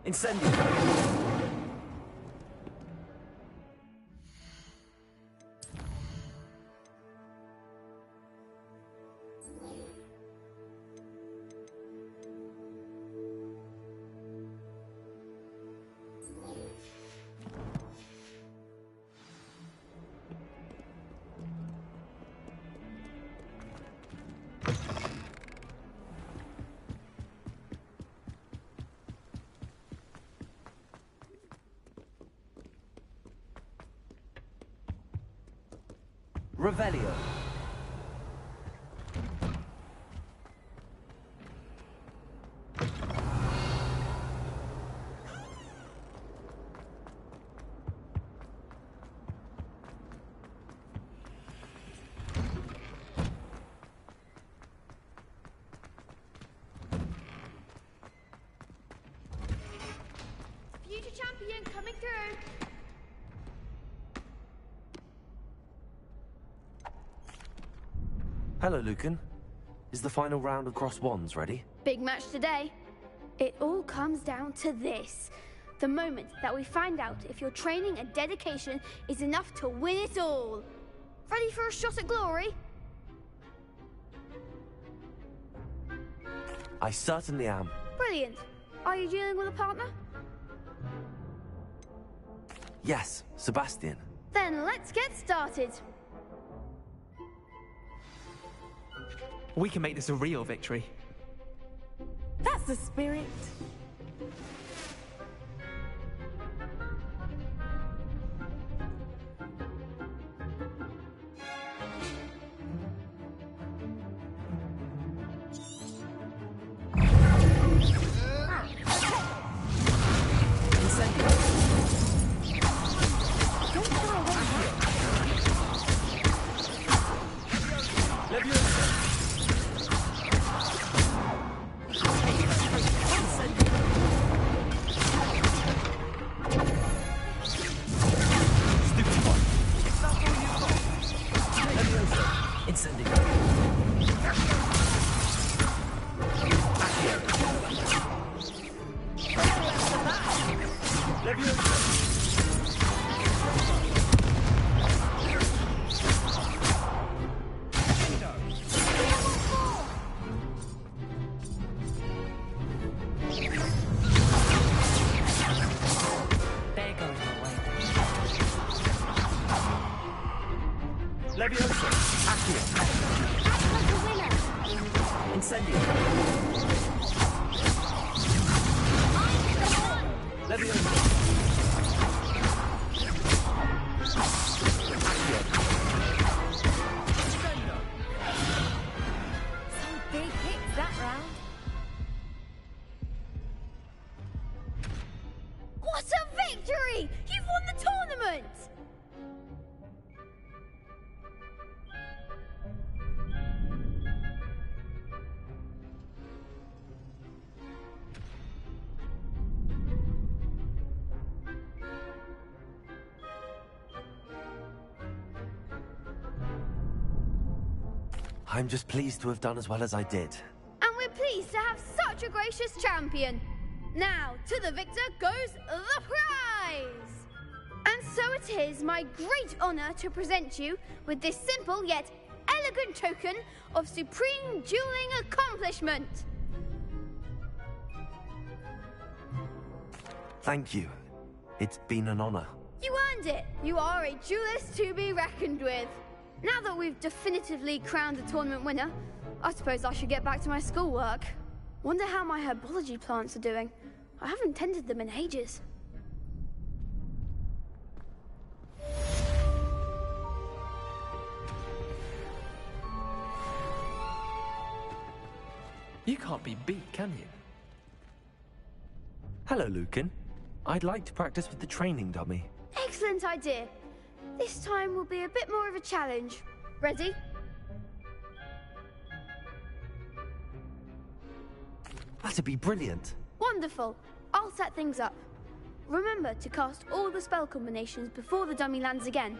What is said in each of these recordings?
Incendio. Revelio. Future champion coming through. Hello, Lucan. Is the final round of Cross Wands ready? Big match today. It all comes down to this. The moment that we find out if your training and dedication is enough to win it all. Ready for a shot at glory? I certainly am. Brilliant. Are you dealing with a partner? Yes, Sebastian. Then let's get started. We can make this a real victory. That's the spirit. I'm just pleased to have done as well as I did. And we're pleased to have such a gracious champion. Now, to the victor goes the prize! And so it is my great honor to present you with this simple yet elegant token of supreme dueling accomplishment. Thank you. It's been an honor. You earned it. You are a duelist to be reckoned with. Now that we've definitively crowned the tournament winner, I suppose I should get back to my schoolwork. Wonder how my herbology plants are doing. I haven't tended them in ages. You can't be beat, can you? Hello, Lucan. I'd like to practice with the training dummy. Excellent idea. This time will be a bit more of a challenge. Ready? That'd be brilliant. Wonderful. I'll set things up. Remember to cast all the spell combinations before the dummy lands again.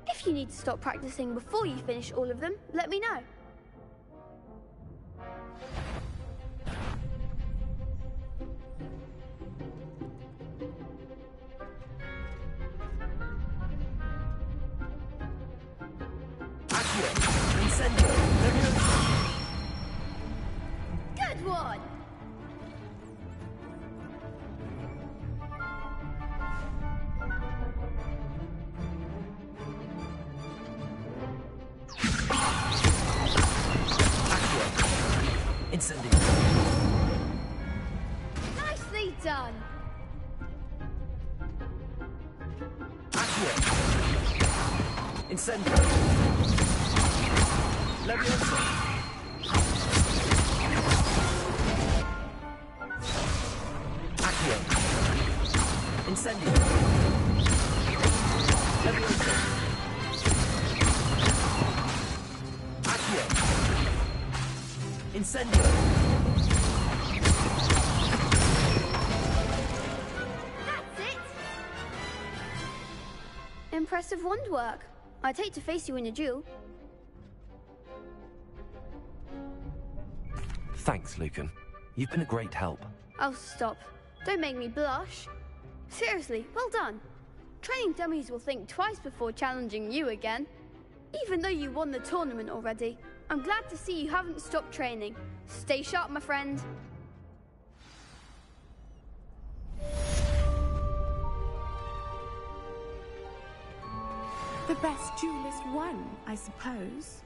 If you need to stop practicing before you finish all of them, let me know. Incendio! Good one! Incendio! Nicely done! Accio! Incendio! Leviosa! Accio! Incendio! Leviosa! Accio! Incendio! That's it! Impressive wand work. I'd hate to face you in a duel. Thanks, Lucan. You've been a great help. Oh, stop. Don't make me blush. Seriously, well done. Training dummies will think twice before challenging you again. Even though you won the tournament already, I'm glad to see you haven't stopped training. Stay sharp, my friend. The best duelist won, I suppose.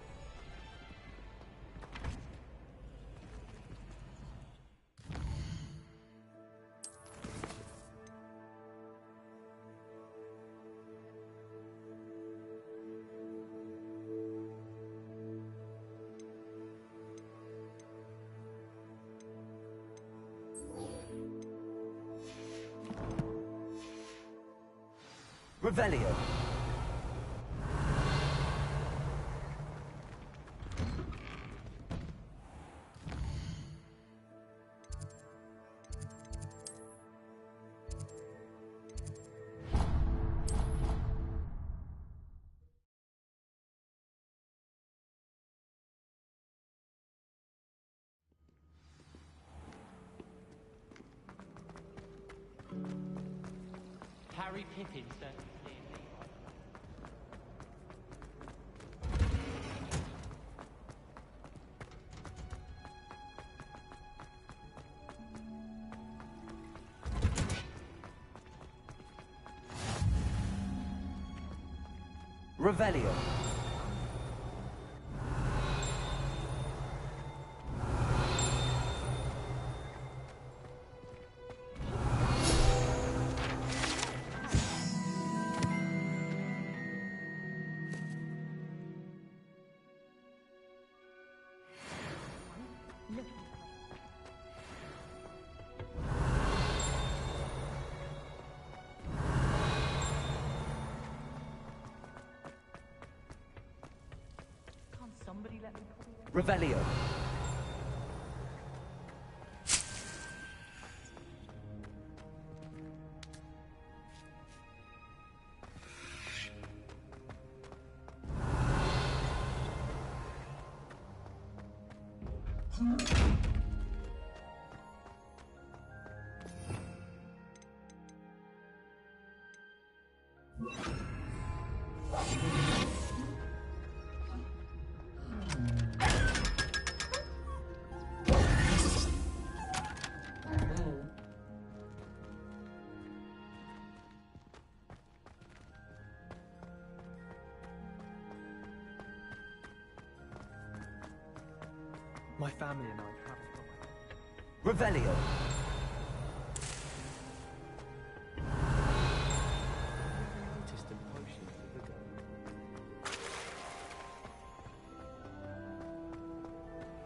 Revelio! Harry Pippin certainly. Revelio! Somebody let me Revelio! My family and I have Revelio!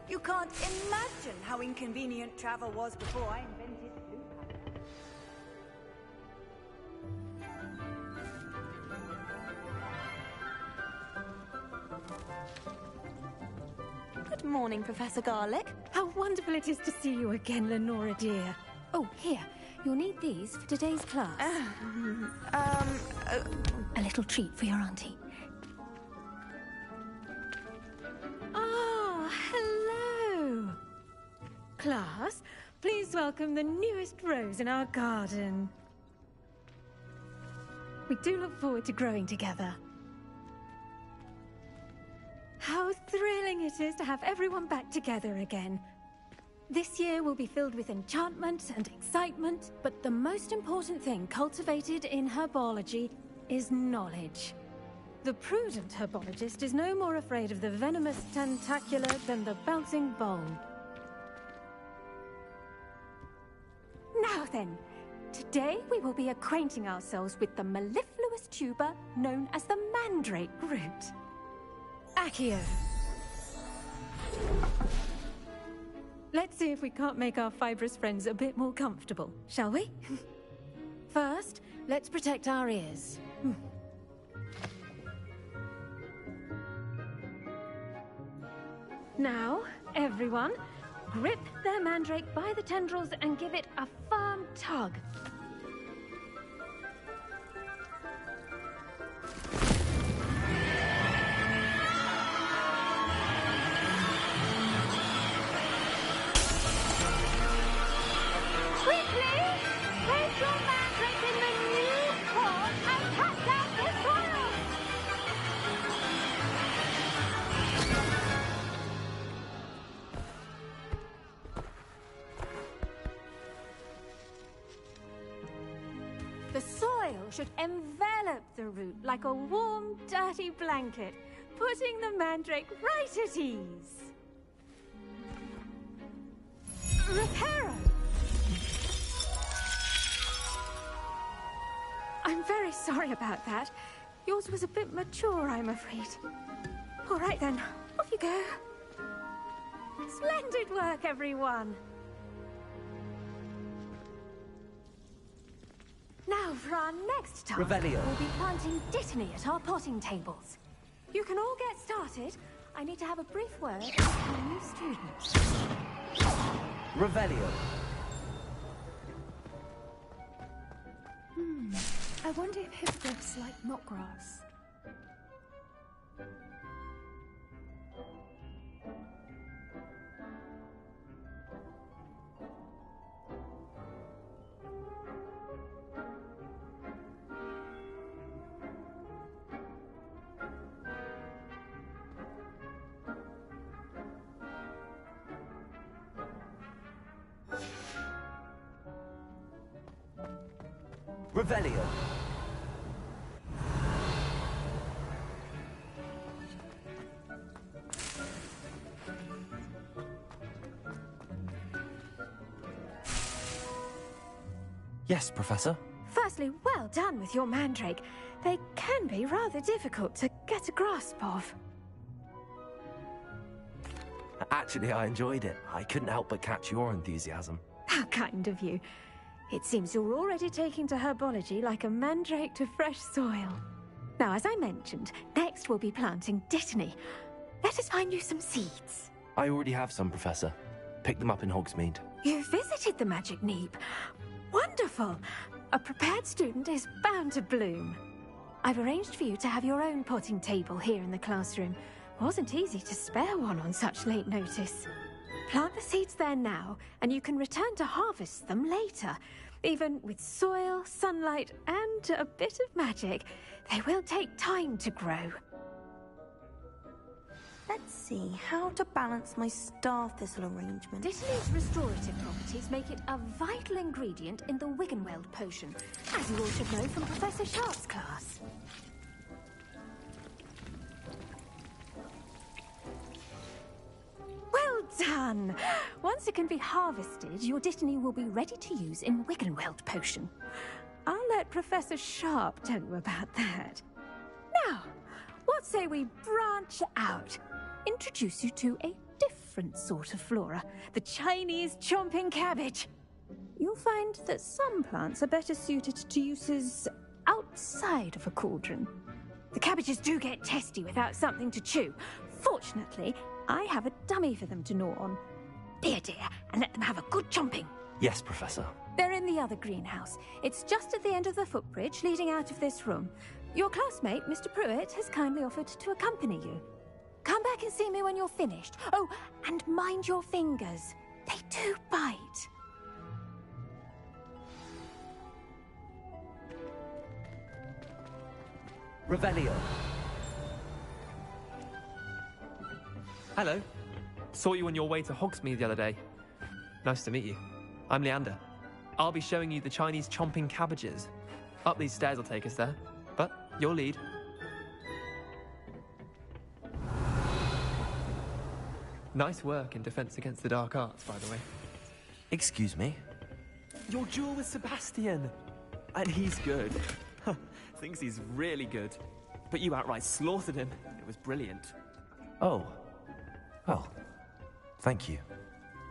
You can't imagine how inconvenient travel was before I invented blue color. Good morning, Professor Garlick. How wonderful it is to see you again, Lenora dear. Oh, here. You'll need these for today's class. A little treat for your auntie. Ah, hello. Class, please welcome the newest rose in our garden. We do look forward to growing together. How thrilling it is to have everyone back together again. This year will be filled with enchantment and excitement, but the most important thing cultivated in herbology is knowledge. The prudent herbologist is no more afraid of the venomous tentacular than the bouncing bowl. Now then, today we will be acquainting ourselves with the mellifluous tuber known as the mandrake root. Accio. Let's see if we can't make our fibrous friends a bit more comfortable, shall we? First, let's protect our ears. Now, everyone, grip their mandrake by the tendrils and give it a firm tug. The soil should envelop the root like a warm, dirty blanket, putting the mandrake right at ease. Reparo! I'm very sorry about that. Yours was a bit mature, I'm afraid. All right then, off you go. Splendid work, everyone. Now for our next task, Revelio. we'll be planting dittany at our potting tables. You can all get started. I need to have a brief word with our new students. Revelio. I wonder if hippogriffs like knotgrass. Revelio. Yes, Professor. Firstly, well done with your mandrake. They can be rather difficult to get a grasp of. Actually, I enjoyed it. I couldn't help but catch your enthusiasm. How kind of you. It seems you're already taking to herbology like a mandrake to fresh soil. Now, as I mentioned, next we'll be planting dittany. Let us find you some seeds. I already have some, Professor. Picked them up in Hogsmeade. You visited the Magic Neep. Wonderful! A prepared student is bound to bloom. I've arranged for you to have your own potting table here in the classroom. Wasn't easy to spare one on such late notice. Plant the seeds there now, and you can return to harvest them later. Even with soil, sunlight, and a bit of magic, they will take time to grow. Let's see how to balance my star thistle arrangement. Dittany's restorative properties make it a vital ingredient in the Wiggenweld potion, as you all should know from Professor Sharp's class. Well done! Once it can be harvested, your dittany will be ready to use in Wiggenweld potion. I'll let Professor Sharp tell you about that. Now, what say we branch out? Introduce you to a different sort of flora, the Chinese chomping cabbage. You'll find that some plants are better suited to uses outside of a cauldron. The cabbages do get testy without something to chew. Fortunately, I have a dummy for them to gnaw on. Be a dear and let them have a good chomping. Yes, Professor. They're in the other greenhouse. It's just at the end of the footbridge leading out of this room. Your classmate, Mr. Pruitt, has kindly offered to accompany you. Come back and see me when you're finished. Oh, and mind your fingers. They do bite. Revelio. Hello. Saw you on your way to Hogsmeade the other day. Nice to meet you. I'm Leander. I'll be showing you the Chinese chomping cabbages. Up these stairs will take us there, but your lead. Nice work in Defense Against the Dark Arts, by the way. Excuse me? Your duel with Sebastian! And he's good. Thinks he's really good. But you outright slaughtered him. It was brilliant. Oh. Well, thank you.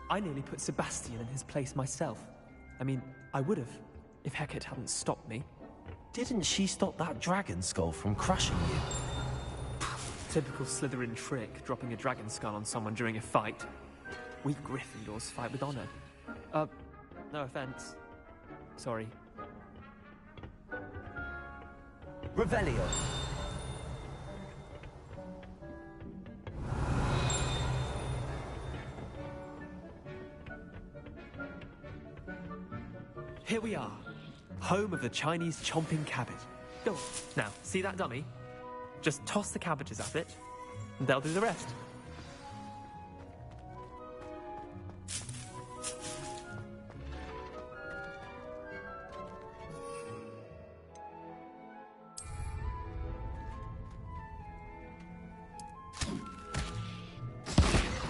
I nearly put Sebastian in his place myself. I mean, I would have, if Hecate hadn't stopped me. Didn't she stop that dragon skull from crushing you? Typical Slytherin trick, dropping a dragon skull on someone during a fight. We Gryffindors fight with honor. No offense. Sorry. Revelio. Here we are, home of the Chinese chomping cabbage. Go on. Now, see that dummy? Just toss the cabbages at it, and they'll do the rest.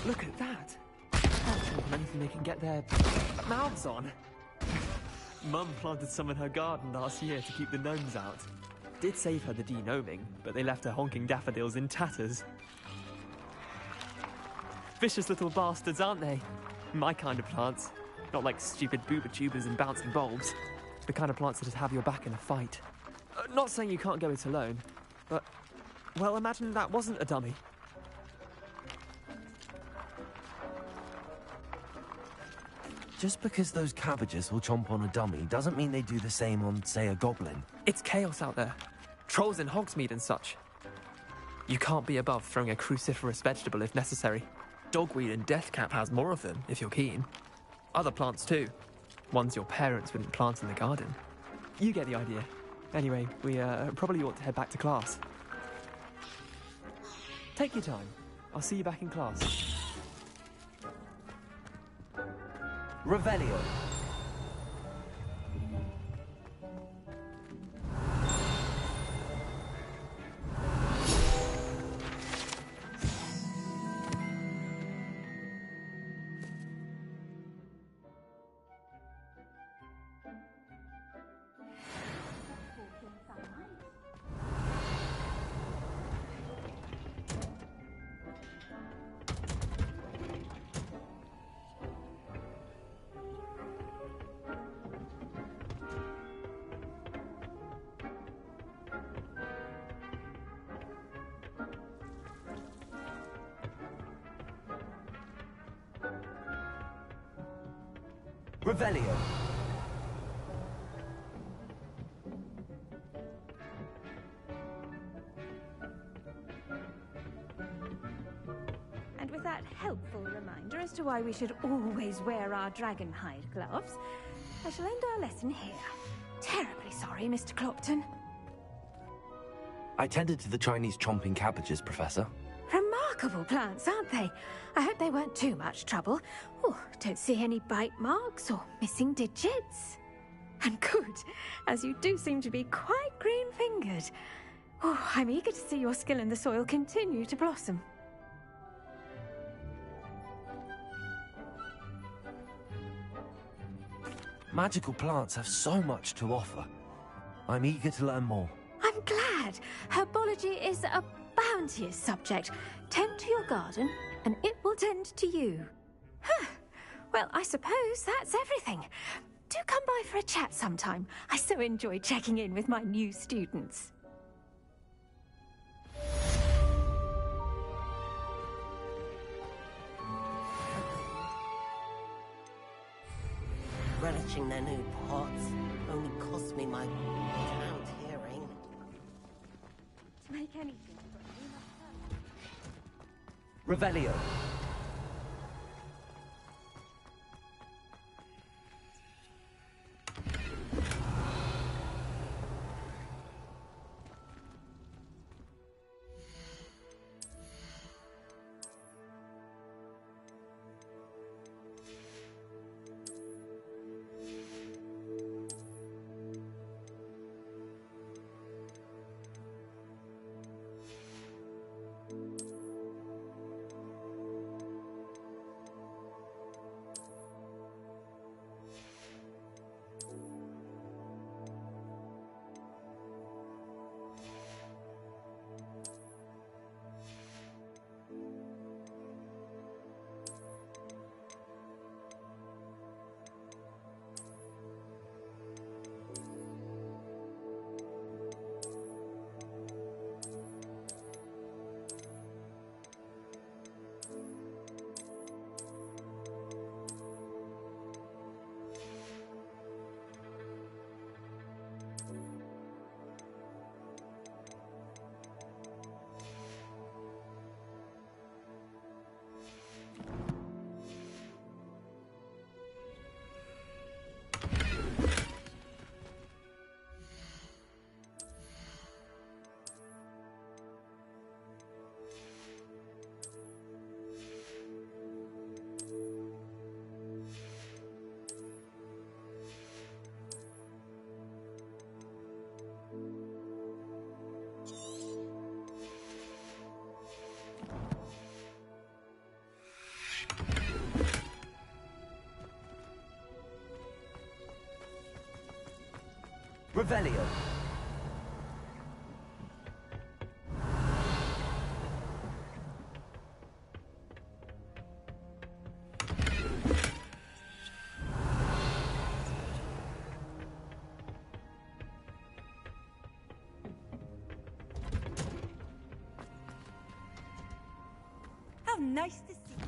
Look at that! That's anything they can get their mouths on. Mum planted some in her garden last year to keep the gnomes out. Did save her the de-gnoming, but they left her honking daffodils in tatters. Vicious little bastards, aren't they? My kind of plants. Not like stupid booba tubers and bouncing bulbs. The kind of plants that'd have your back in a fight. Not saying you can't go it alone, but, well, imagine that wasn't a dummy. Just because those cabbages will chomp on a dummy doesn't mean they do the same on, say, a goblin. It's chaos out there. Trolls in Hogsmeade and such. You can't be above throwing a cruciferous vegetable if necessary. Dogweed and deathcap has more of them, if you're keen. Other plants too. Ones your parents wouldn't plant in the garden. You get the idea. Anyway, we probably ought to head back to class. Take your time. I'll see you back in class. Revelio. Revelio. And with that helpful reminder as to why we should always wear our dragon hide gloves, I shall end our lesson here. Terribly sorry, Mr. Clopton. I tended to the Chinese chomping cabbages, Professor. Remarkable plants, aren't they? I hope they weren't too much trouble. Oh, don't see any bite marks or missing digits. And good, as you do seem to be quite green-fingered. Oh, I'm eager to see your skill in the soil continue to blossom. Magical plants have so much to offer. I'm eager to learn more. I'm glad. Herbology is a bounteous subject. Tend to your garden, and it will tend to you. Huh. Well, I suppose that's everything. Do come by for a chat sometime. I so enjoy checking in with my new students. Relishing their new pots only cost me my sound hearing. To make anything. Revelio. Revelio. How nice to see you.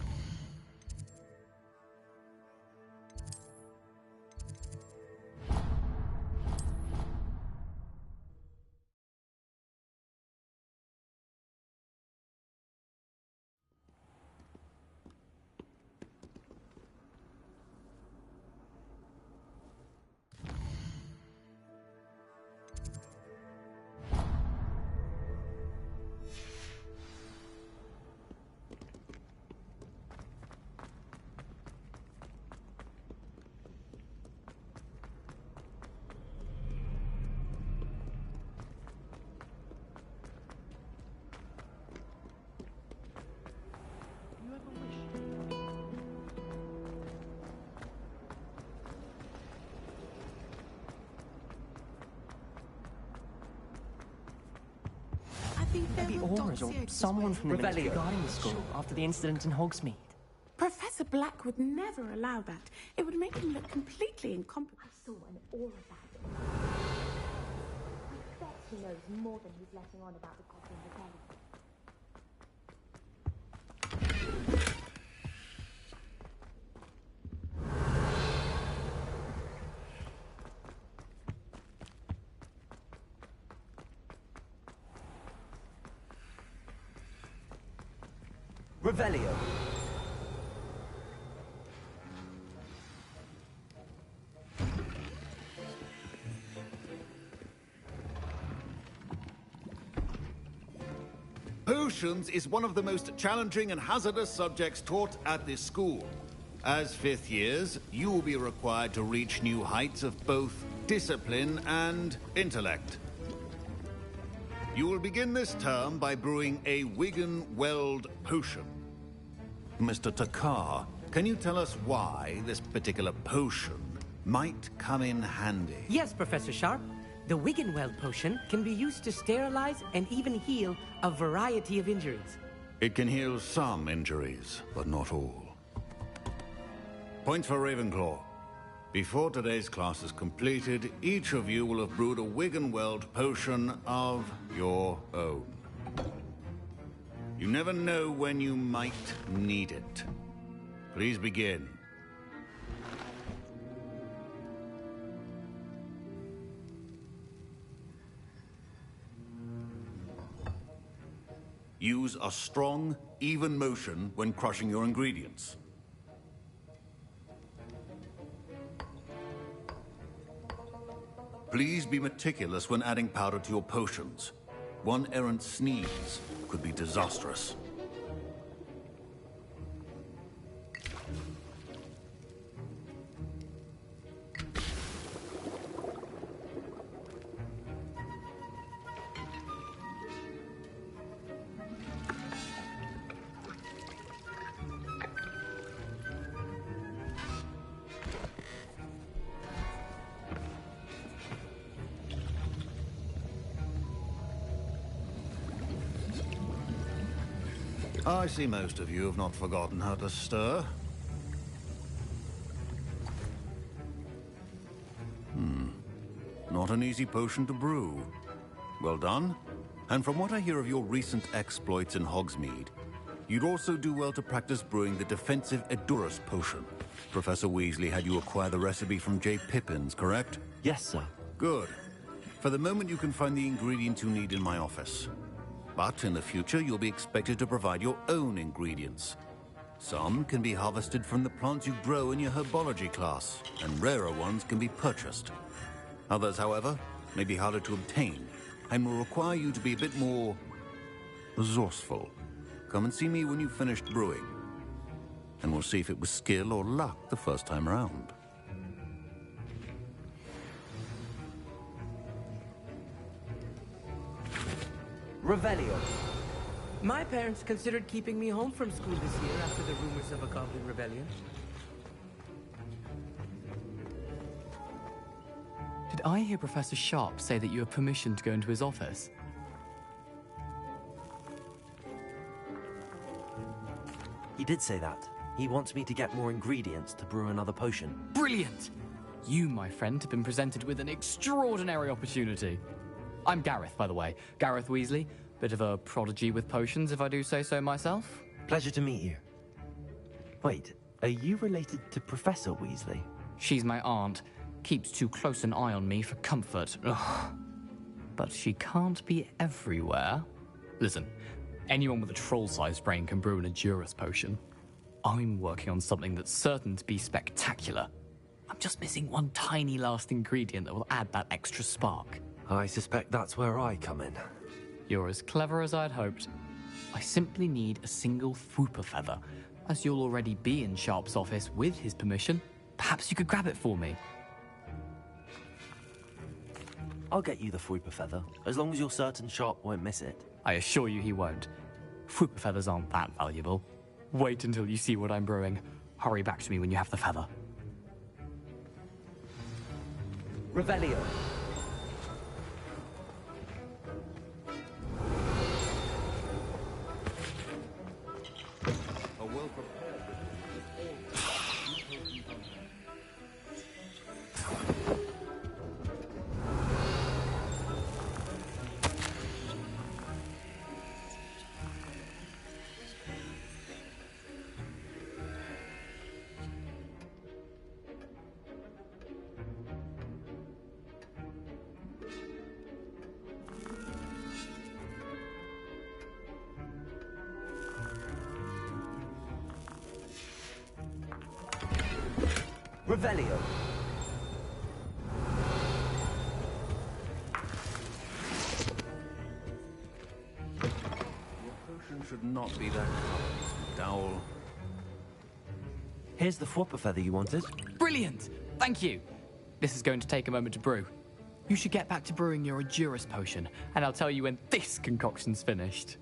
Maybe Aurors or someone from the ministry guarding the school after the incident in Hogsmeade. Professor Black would never allow that. It would make him look completely incompetent. I saw an aura about it. I bet he knows more than he's letting on about the Goblin Rebellion. Revelio. Potions is one of the most challenging and hazardous subjects taught at this school. As fifth years, you will be required to reach new heights of both discipline and intellect. You will begin this term by brewing a Wiggenweld potion. Mr. Takar, can you tell us why this particular potion might come in handy? Yes, Professor Sharp. The Wiggenweld potion can be used to sterilize and even heal a variety of injuries. It can heal some injuries, but not all. Points for Ravenclaw. Before today's class is completed, each of you will have brewed a Wiggenweld potion of your own. You never know when you might need it. Please begin. Use a strong, even motion when crushing your ingredients. Please be meticulous when adding powder to your potions. One errant sneeze could be disastrous. I see most of you have not forgotten how to stir. Not an easy potion to brew. Well done. And from what I hear of your recent exploits in Hogsmeade, you'd also do well to practice brewing the defensive Edurus potion. Professor Weasley had you acquire the recipe from J. Pippins, correct? Yes, sir. Good. For the moment, you can find the ingredients you need in my office. But in the future, you'll be expected to provide your own ingredients. Some can be harvested from the plants you grow in your herbology class, and rarer ones can be purchased. Others, however, may be harder to obtain, and will require you to be a bit more resourceful. Come and see me when you've finished brewing, and we'll see if it was skill or luck the first time around. Revelio. My parents considered keeping me home from school this year after the rumors of a Goblin Rebellion. Did I hear Professor Sharp say that you have permission to go into his office? He did say that. He wants me to get more ingredients to brew another potion. Brilliant! You, my friend, have been presented with an extraordinary opportunity. I'm Gareth, by the way. Gareth Weasley. Bit of a prodigy with potions, if I do say so myself. Pleasure to meet you. Wait, are you related to Professor Weasley? She's my aunt. Keeps too close an eye on me for comfort. Ugh. But she can't be everywhere. Listen, anyone with a troll-sized brain can brew an Edurus potion. I'm working on something that's certain to be spectacular. I'm just missing one tiny last ingredient that will add that extra spark. I suspect that's where I come in. You're as clever as I'd hoped. I simply need a single Fwooper feather. As you'll already be in Sharp's office with his permission, perhaps you could grab it for me. I'll get you the Fwooper feather, as long as you're certain Sharp won't miss it. I assure you he won't. Fwooper feathers aren't that valuable. Wait until you see what I'm brewing. Hurry back to me when you have the feather. Revelio. A well-prepared Revelio. Your potion should not be that colored, Dowell. Here's the Fwooper feather you wanted. Brilliant! Thank you. This is going to take a moment to brew. You should get back to brewing your Edurus potion, and I'll tell you when this concoction's finished.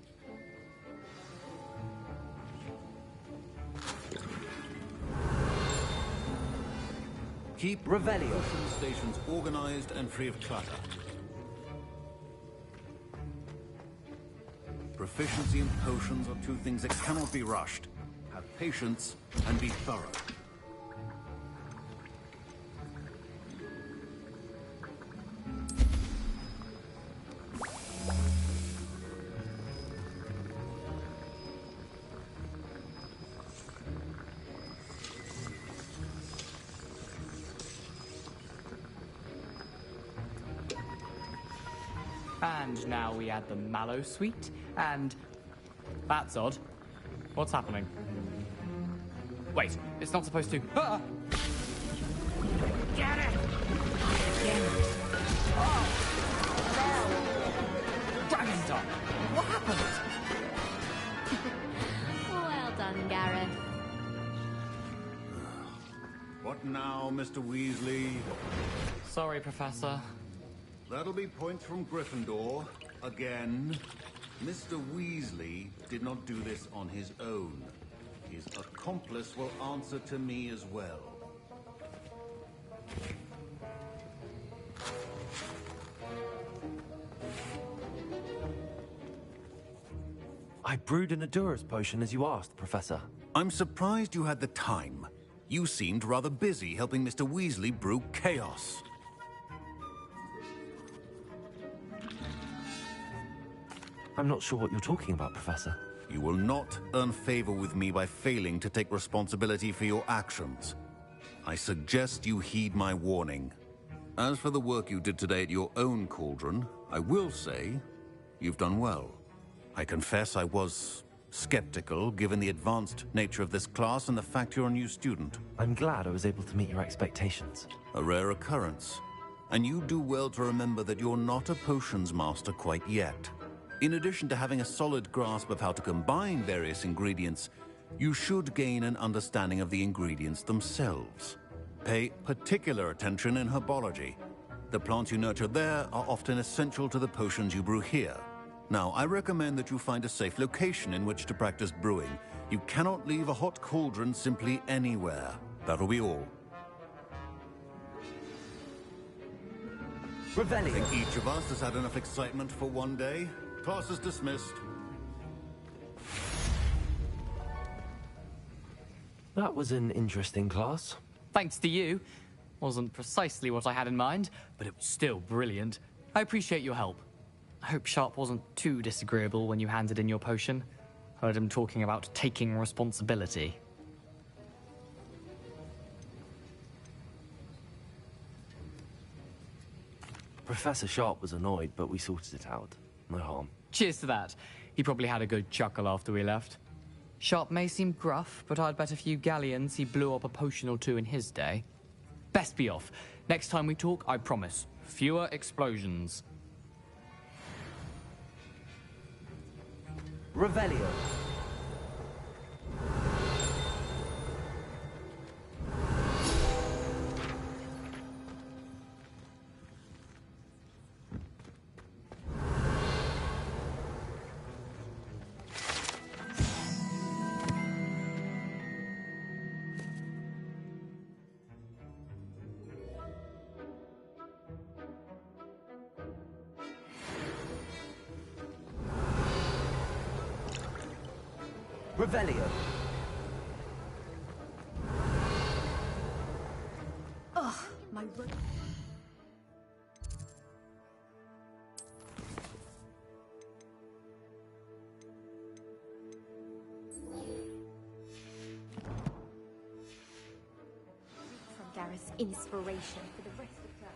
Keep Revelio potion stations organized and free of clutter. Proficiency in potions are two things that cannot be rushed. Have patience and be thorough. And now we add the mallow sweet, and... That's odd. What's happening? Wait, it's not supposed to... Ah! Get it! Oh! No! Dragon's Dog! What happened? Well done, Gareth. What now, Mr. Weasley? Sorry, Professor. That'll be points from Gryffindor. Again. Mr. Weasley did not do this on his own. His accomplice will answer to me as well. I brewed an Edurus potion as you asked, Professor. I'm surprised you had the time. You seemed rather busy helping Mr. Weasley brew chaos. I'm not sure what you're talking about, Professor. You will not earn favor with me by failing to take responsibility for your actions. I suggest you heed my warning. As for the work you did today at your own cauldron, I will say you've done well. I confess I was skeptical, given the advanced nature of this class and the fact you're a new student. I'm glad I was able to meet your expectations. A rare occurrence. And you do well to remember that you're not a potions master quite yet. In addition to having a solid grasp of how to combine various ingredients, you should gain an understanding of the ingredients themselves. Pay particular attention in herbology. The plants you nurture there are often essential to the potions you brew here. Now, I recommend that you find a safe location in which to practice brewing. You cannot leave a hot cauldron simply anywhere. That'll be all. I think each of us has had enough excitement for one day. Class is dismissed. That was an interesting class. Thanks to you. Wasn't precisely what I had in mind, but it was still brilliant. I appreciate your help. I hope Sharp wasn't too disagreeable when you handed in your potion. Heard him talking about taking responsibility. Professor Sharp was annoyed, but we sorted it out. No harm. Cheers to that. He probably had a good chuckle after we left. Sharp may seem gruff, but I'd bet a few galleons he blew up a potion or two in his day. Best be off. Next time we talk, I promise. Fewer explosions. Revelio. Revelio. Ugh, my From Gareth's inspiration for the rest of the class.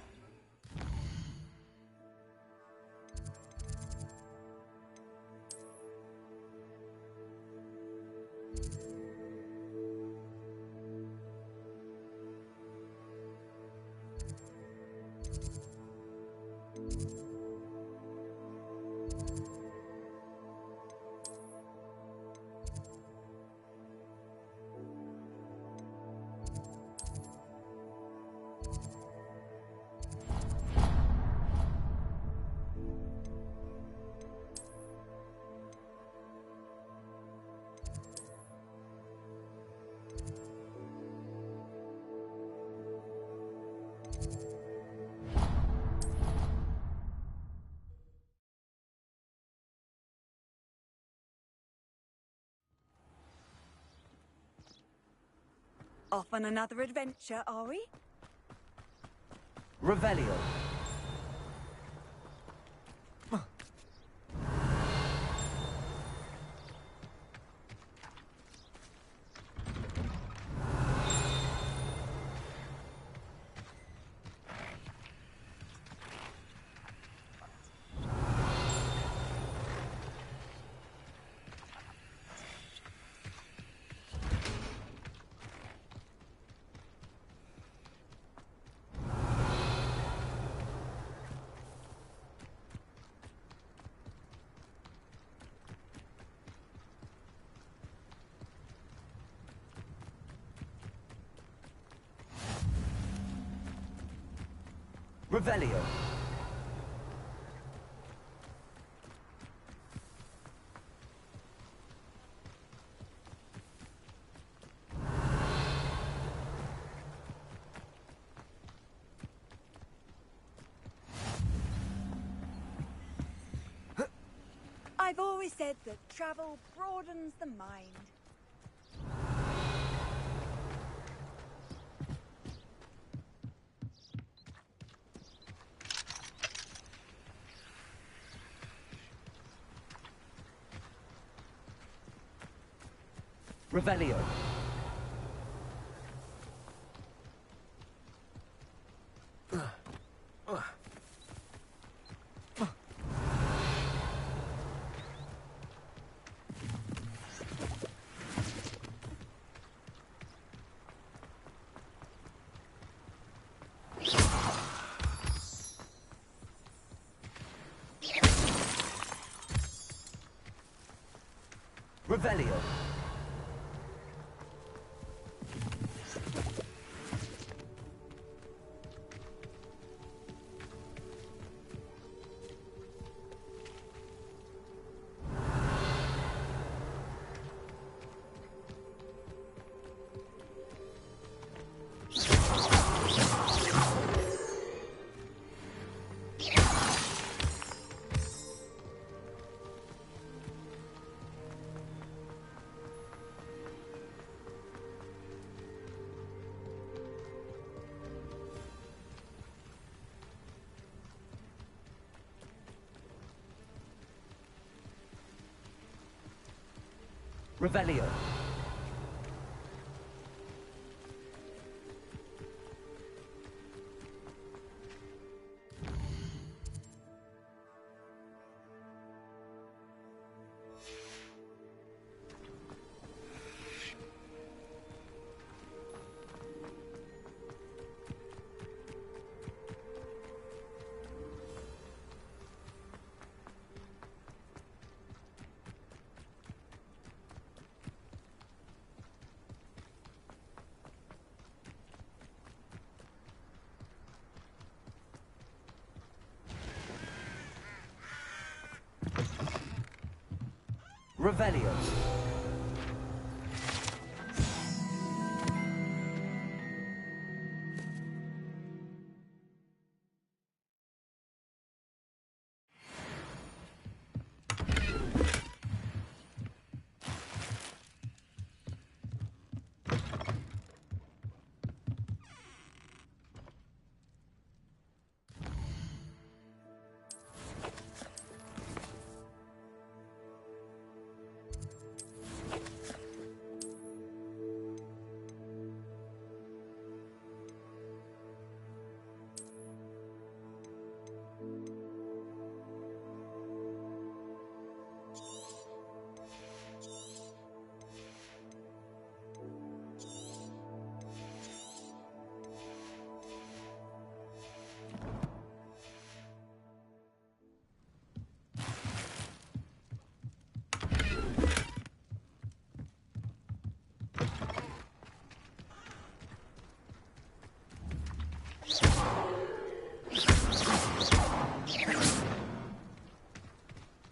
Off on another adventure, are we? Revelio. Revelio. I've always said that travel broadens the mind. Revelio. Revelio. Revelio. Revelio.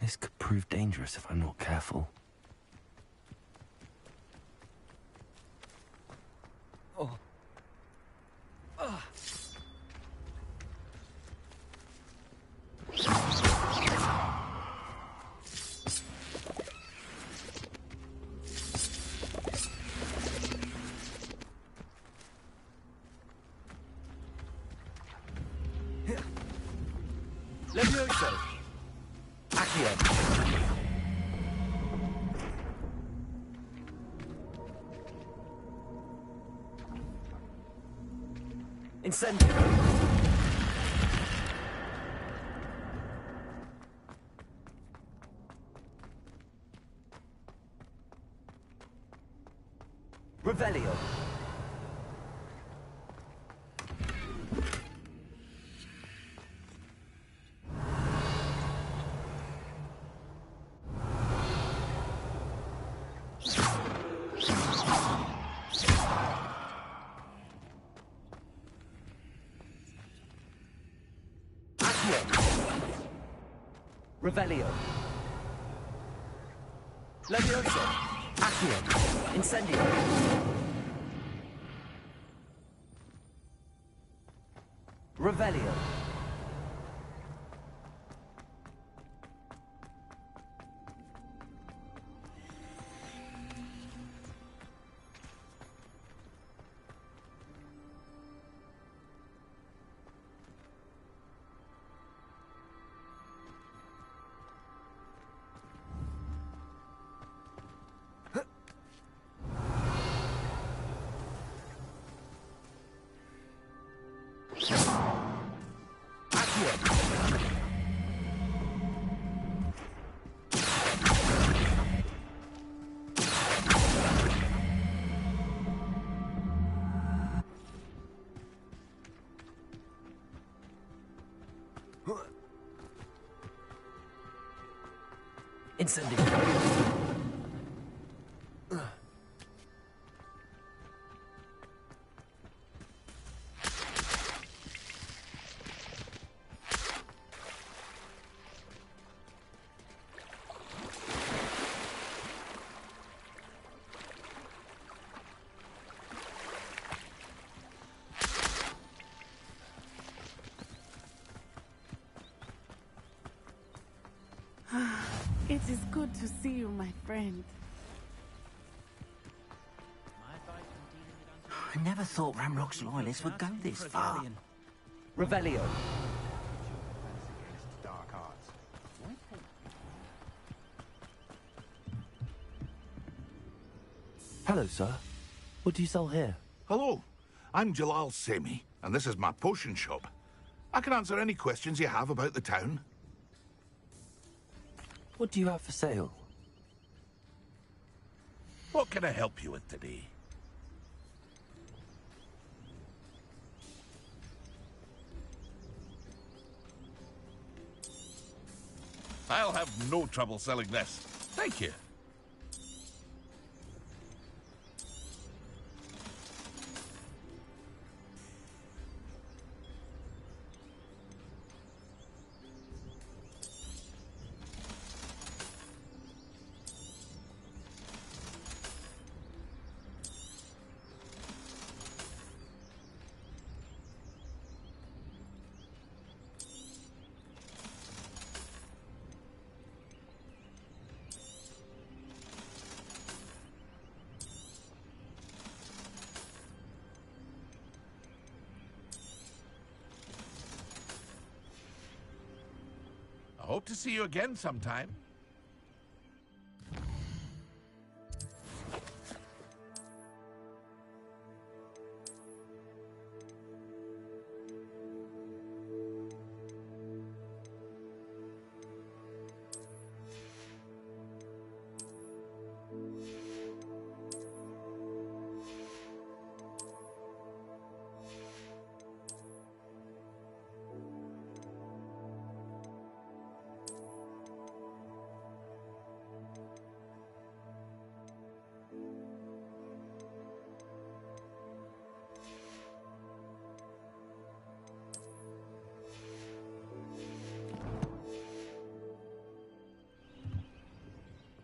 This could prove dangerous if I'm not careful. Oh. Levioso! Accio! Incendio! Revelio! Revelio. Levioso. Accio. Incendio. Revelio. Incendio. It is good to see you, my friend. I never thought Ramrock's loyalists would go this far. Revelio. Hello, sir. What do you sell here? Hello, I'm Jalal Semi, and this is my potion shop. I can answer any questions you have about the town. What do you have for sale? What can I help you with today? I'll have no trouble selling this. Thank you. I hope to see you again sometime.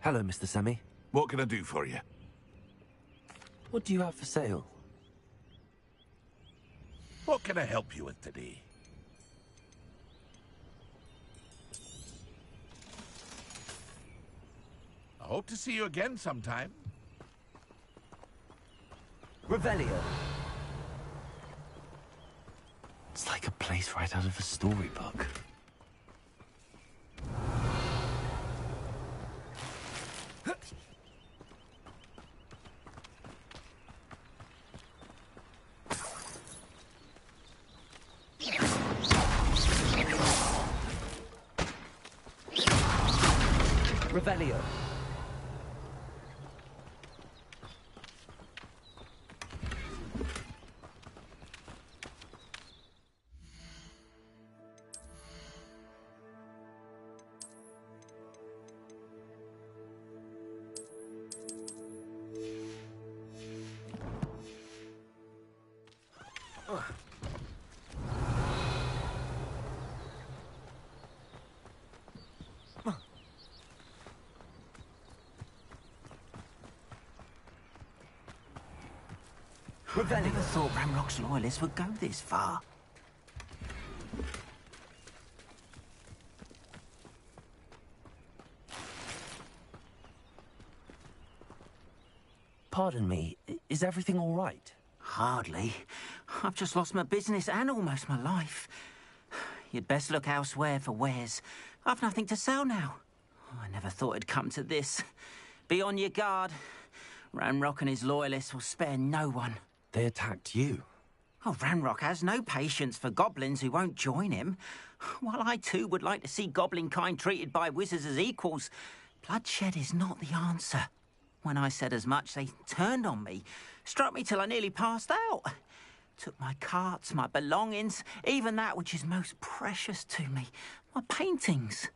Hello, Mr. Semi. What can I do for you? What do you have for sale? What can I help you with today? I hope to see you again sometime. Revelio. It's like a place right out of a storybook. Revelio. I never thought Ramrock's loyalists would go this far. Pardon me, is everything all right? Hardly. I've just lost my business and almost my life. You'd best look elsewhere for wares. I've nothing to sell now. I never thought it'd come to this. Be on your guard. Ranrock and his loyalists will spare no one. They attacked you. Oh, Ranrock has no patience for goblins who won't join him. While I too would like to see goblin kind treated by wizards as equals, bloodshed is not the answer. When I said as much, they turned on me, struck me till I nearly passed out. Took my carts, my belongings, even that which is most precious to me, my paintings.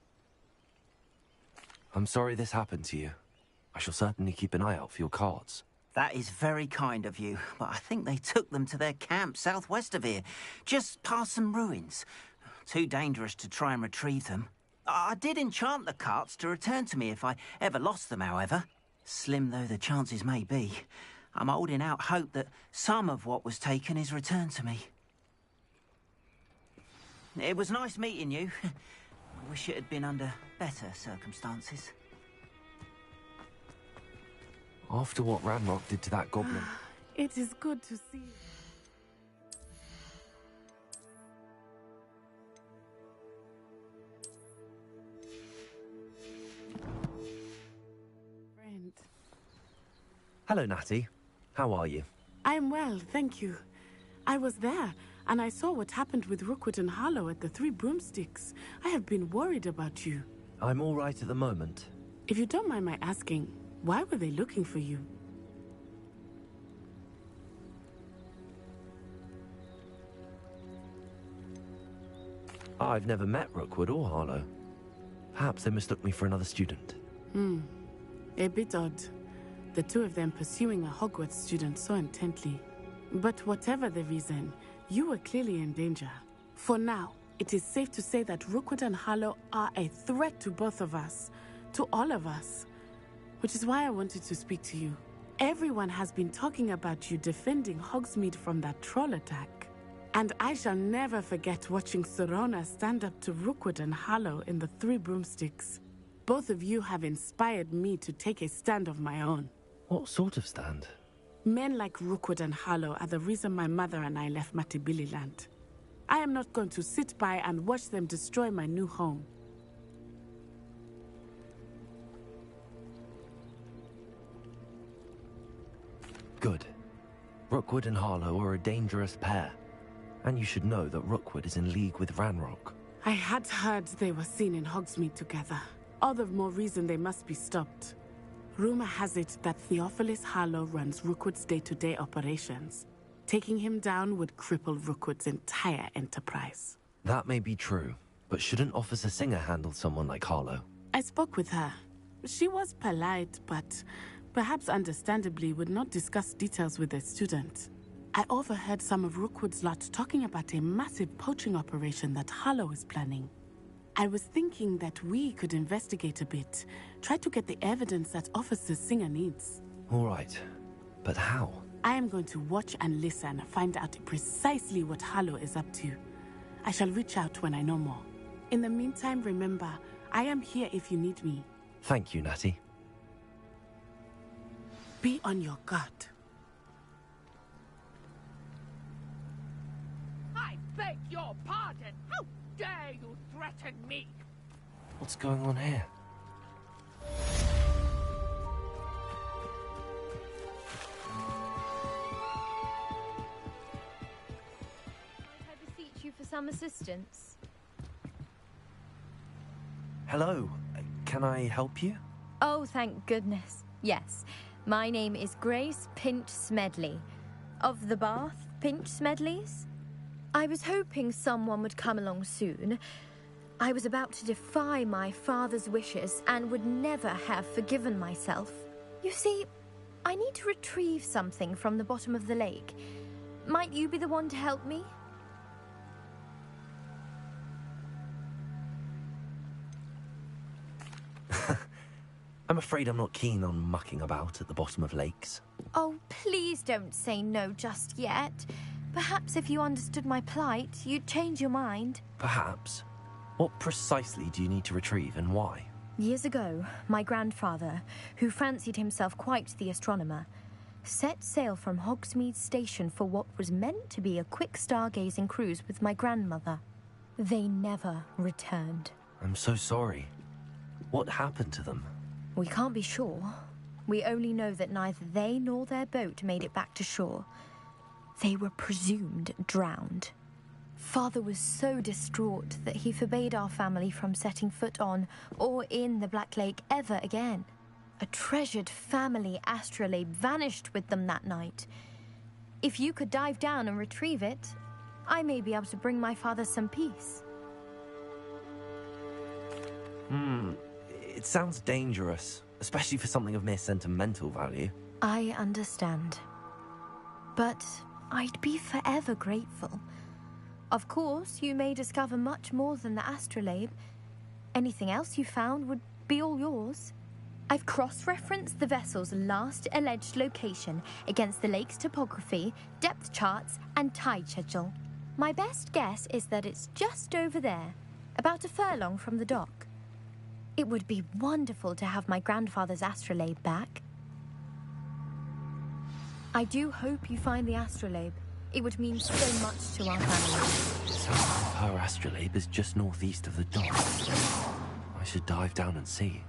I'm sorry this happened to you. I shall certainly keep an eye out for your cards. That is very kind of you, but I think they took them to their camp southwest of here, just past some ruins. Too dangerous to try and retrieve them. I did enchant the carts to return to me if I ever lost them, however. Slim though the chances may be, I'm holding out hope that some of what was taken is returned to me. It was nice meeting you. I wish it had been under better circumstances. After what Ranrock did to that goblin... It is good to see you. Friend. Hello, Natty. How are you? I'm well, thank you. I was there, and I saw what happened with Rookwood and Harlow at the Three Broomsticks. I have been worried about you. I'm all right at the moment. If you don't mind my asking, why were they looking for you? I've never met Rookwood or Harlow. Perhaps they mistook me for another student. A bit odd. The two of them pursuing a Hogwarts student so intently. But whatever the reason, you were clearly in danger. For now, it is safe to say that Rookwood and Harlow are a threat to both of us. To all of us. Which is why I wanted to speak to you. Everyone has been talking about you defending Hogsmeade from that troll attack. And I shall never forget watching Serona stand up to Rookwood and Harlow in the Three Broomsticks. Both of you have inspired me to take a stand of my own. What sort of stand? Men like Rookwood and Harlow are the reason my mother and I left Matibili land. I am not going to sit by and watch them destroy my new home. Good. Rookwood and Harlow are a dangerous pair. And you should know that Rookwood is in league with Ranrock. I had heard they were seen in Hogsmeade together. All the more reason they must be stopped. Rumor has it that Theophilus Harlow runs Rookwood's day-to-day operations. Taking him down would cripple Rookwood's entire enterprise. That may be true, but shouldn't Officer Singer handle someone like Harlow? I spoke with her. She was polite, but perhaps understandably would not discuss details with a student. I overheard some of Rookwood's lot talking about a massive poaching operation that Harlow is planning. I was thinking that we could investigate a bit, try to get the evidence that Officer Singer needs. All right, but how? I am going to watch and listen, find out precisely what Harlow is up to. I shall reach out when I know more. In the meantime, remember, I am here if you need me. Thank you, Natty. Be on your guard. I beg your pardon! How dare you threaten me? What's going on here? Might I beseech you for some assistance? Hello, can I help you? Oh, thank goodness. Yes, my name is Grace Pinch Smedley, of the Bath Pinch Smedleys. I was hoping someone would come along soon. I was about to defy my father's wishes and would never have forgiven myself. You see, I need to retrieve something from the bottom of the lake. Might you be the one to help me? I'm afraid I'm not keen on mucking about at the bottom of lakes. Oh, please don't say no just yet. Perhaps if you understood my plight, you'd change your mind. Perhaps. What precisely do you need to retrieve and why? Years ago, my grandfather, who fancied himself quite the astronomer, set sail from Hogsmeade Station for what was meant to be a quick stargazing cruise with my grandmother. They never returned. I'm so sorry. What happened to them? We can't be sure. We only know that neither they nor their boat made it back to shore. They were presumed drowned. Father was so distraught that he forbade our family from setting foot on or in the Black Lake ever again. A treasured family astrolabe vanished with them that night. If you could dive down and retrieve it, I may be able to bring my father some peace. It sounds dangerous, especially for something of mere sentimental value. I understand. But I'd be forever grateful. Of course, you may discover much more than the astrolabe. Anything else you found would be all yours. I've cross-referenced the vessel's last alleged location against the lake's topography, depth charts, and tide schedule. My best guess is that it's just over there, about a furlong from the dock. It would be wonderful to have my grandfather's astrolabe back. I do hope you find the astrolabe. It would mean so much to our family. It sounds like her astrolabe is just northeast of the dock. I should dive down and see.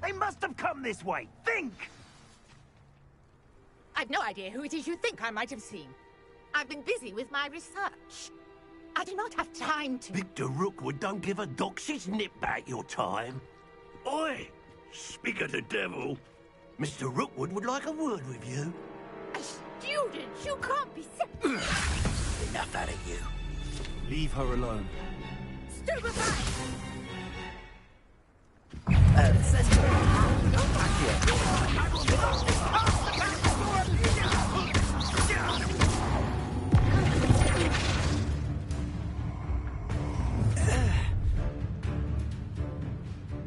They must have come this way. Think! I've no idea who it is you think I might have seen. I've been busy with my research. I do not have time to... Victor Rookwood don't give a doxy's nip back your time. Oi! Speak of the devil. Mr. Rookwood would like a word with you. A student? You can't be... Enough out of you. Leave her alone. Stupefy!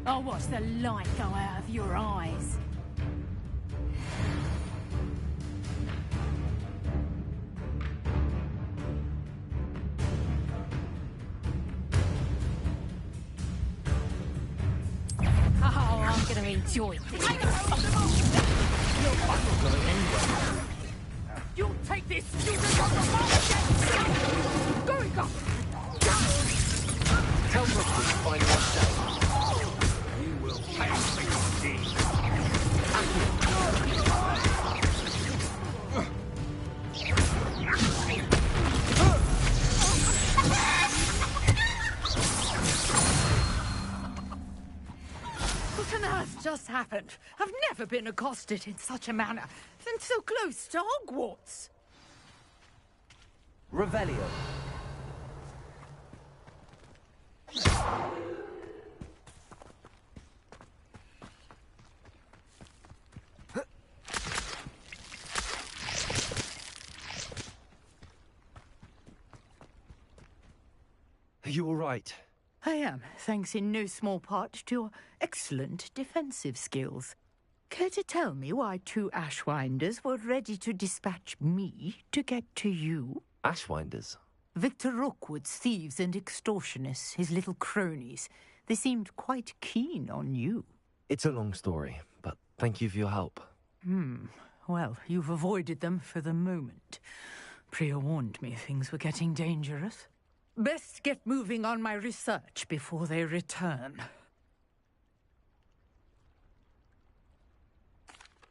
I'll watch the light go out of your eyes. Oh, I'm gonna enjoy this. You're not going anywhere. You'll take this student on the market! Going up! Tell Rookwood to find yourself. You will pay for your deeds. What on earth just happened? I've never been accosted in such a manner, and so close to Hogwarts. Revelio. Are you all right? I am, thanks in no small part to your excellent defensive skills. Care to tell me why 2 Ashwinders were ready to dispatch me to get to you? Ashwinders? Victor Rookwood's thieves and extortionists, his little cronies. They seemed quite keen on you. It's a long story, but thank you for your help. Well, you've avoided them for the moment. Priya warned me things were getting dangerous. Best get moving on my research before they return.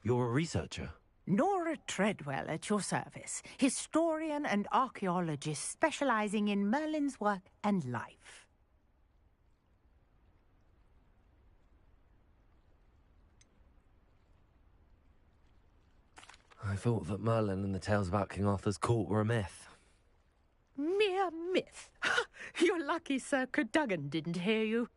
You're a researcher? Nora Treadwell at your service, historian and archaeologist specializing in Merlin's work and life. I thought that Merlin and the tales about King Arthur's court were a myth. Mere myth. You're lucky Sir Cadogan didn't hear you.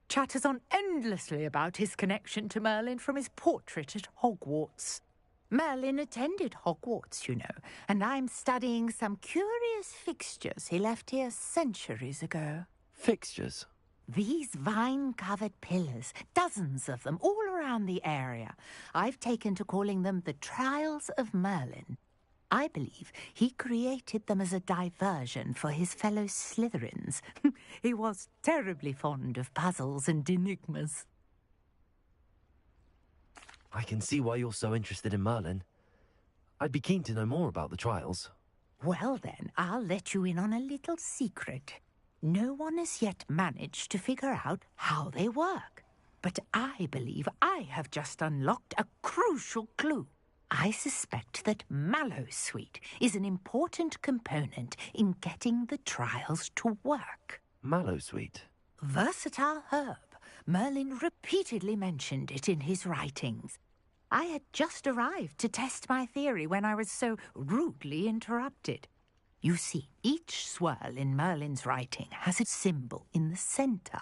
Chatters on endlessly about his connection to Merlin from his portrait at Hogwarts. Merlin attended Hogwarts, you know, and I'm studying some curious fixtures he left here centuries ago. Fixtures? These vine-covered pillars, dozens of them, all around the area. I've taken to calling them the Trials of Merlin. I believe he created them as a diversion for his fellow Slytherins. He was terribly fond of puzzles and enigmas. I can see why you're so interested in Merlin. I'd be keen to know more about the trials. Well then, I'll let you in on a little secret. No one has yet managed to figure out how they work. But I believe I have just unlocked a crucial clue. I suspect that Mallowsweet is an important component in getting the trials to work. Mallowsweet? Versatile herb. Merlin repeatedly mentioned it in his writings. I had just arrived to test my theory when I was so rudely interrupted. You see, each swirl in Merlin's writing has a symbol in the centre.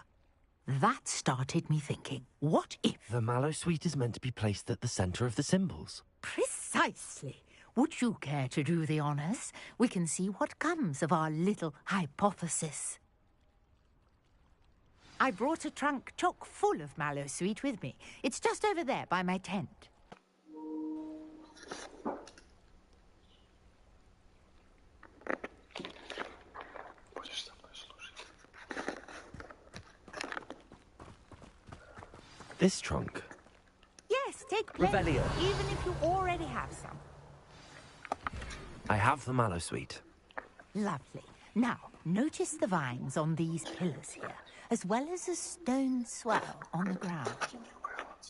That started me thinking, what if... The Mallowsweet is meant to be placed at the centre of the symbols. Precisely. Would you care to do the honours? We can see what comes of our little hypothesis. I brought a trunk chock full of Mallowsweet with me. It's just over there by my tent. This trunk? Yes, take plenty, Revelio. even if you already have some. I have the Mallowsweet. Lovely. Now, notice the vines on these pillars here, as well as a stone swell on the ground.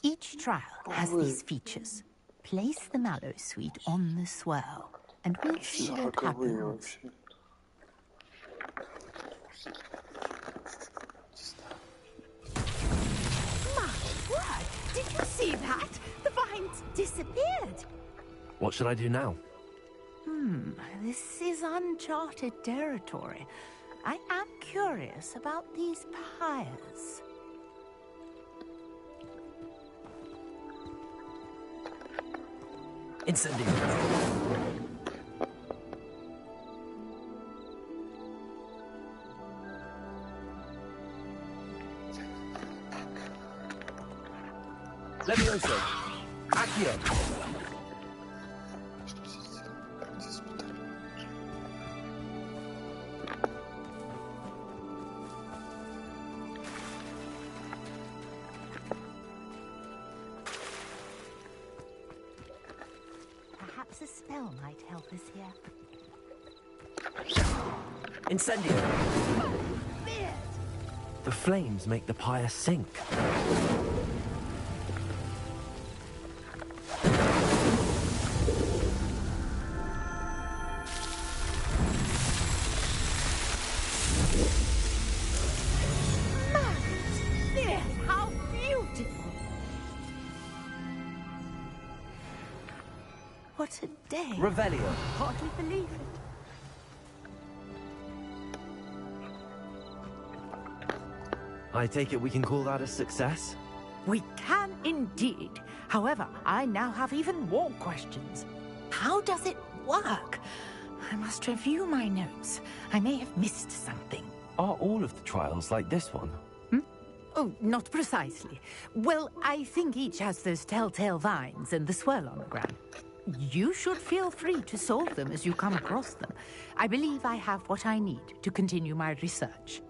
Each trial has these features. Place the mallow sweet on the swirl, and we'll see what happens. My word! Did you see that? The vines disappeared. What should I do now? This is uncharted territory. I am curious about these pyres. Incendio. Levioso. Accio. Perhaps a spell might help us here. Incendio. The flames make the pyre sink. How beautiful! What a day! Revelio. Hardly believe it. I take it we can call that a success? We can indeed. However, I now have even more questions. How does it work? I must review my notes. I may have missed something. Are all of the trials like this one? Oh, not precisely. Well, I think each has those telltale vines and the swirl on the ground. You should feel free to solve them as you come across them. I believe I have what I need to continue my research.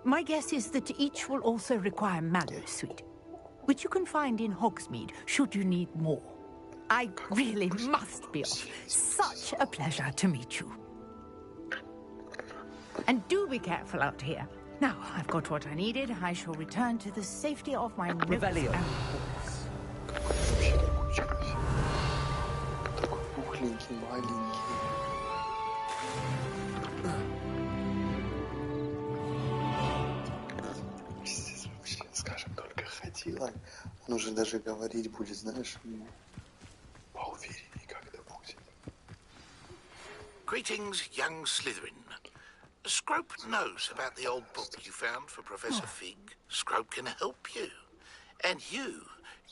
My guess is that each will also require mallowsweet, which you can find in Hogsmeade should you need more. I really must be off. Such a pleasure to meet you. And do be careful out here. Now, I've got what I needed. I shall return to the safety of my notes Revelio. and books. Пухленький, маленький. Пиздец, вообще, скажем, только ходила. Он уже даже говорить будет, знаешь, поувереннее как-то будет. Greetings, young Slytherin. Scrope knows about the old book you found for Professor Fig. Scrope can help you. And you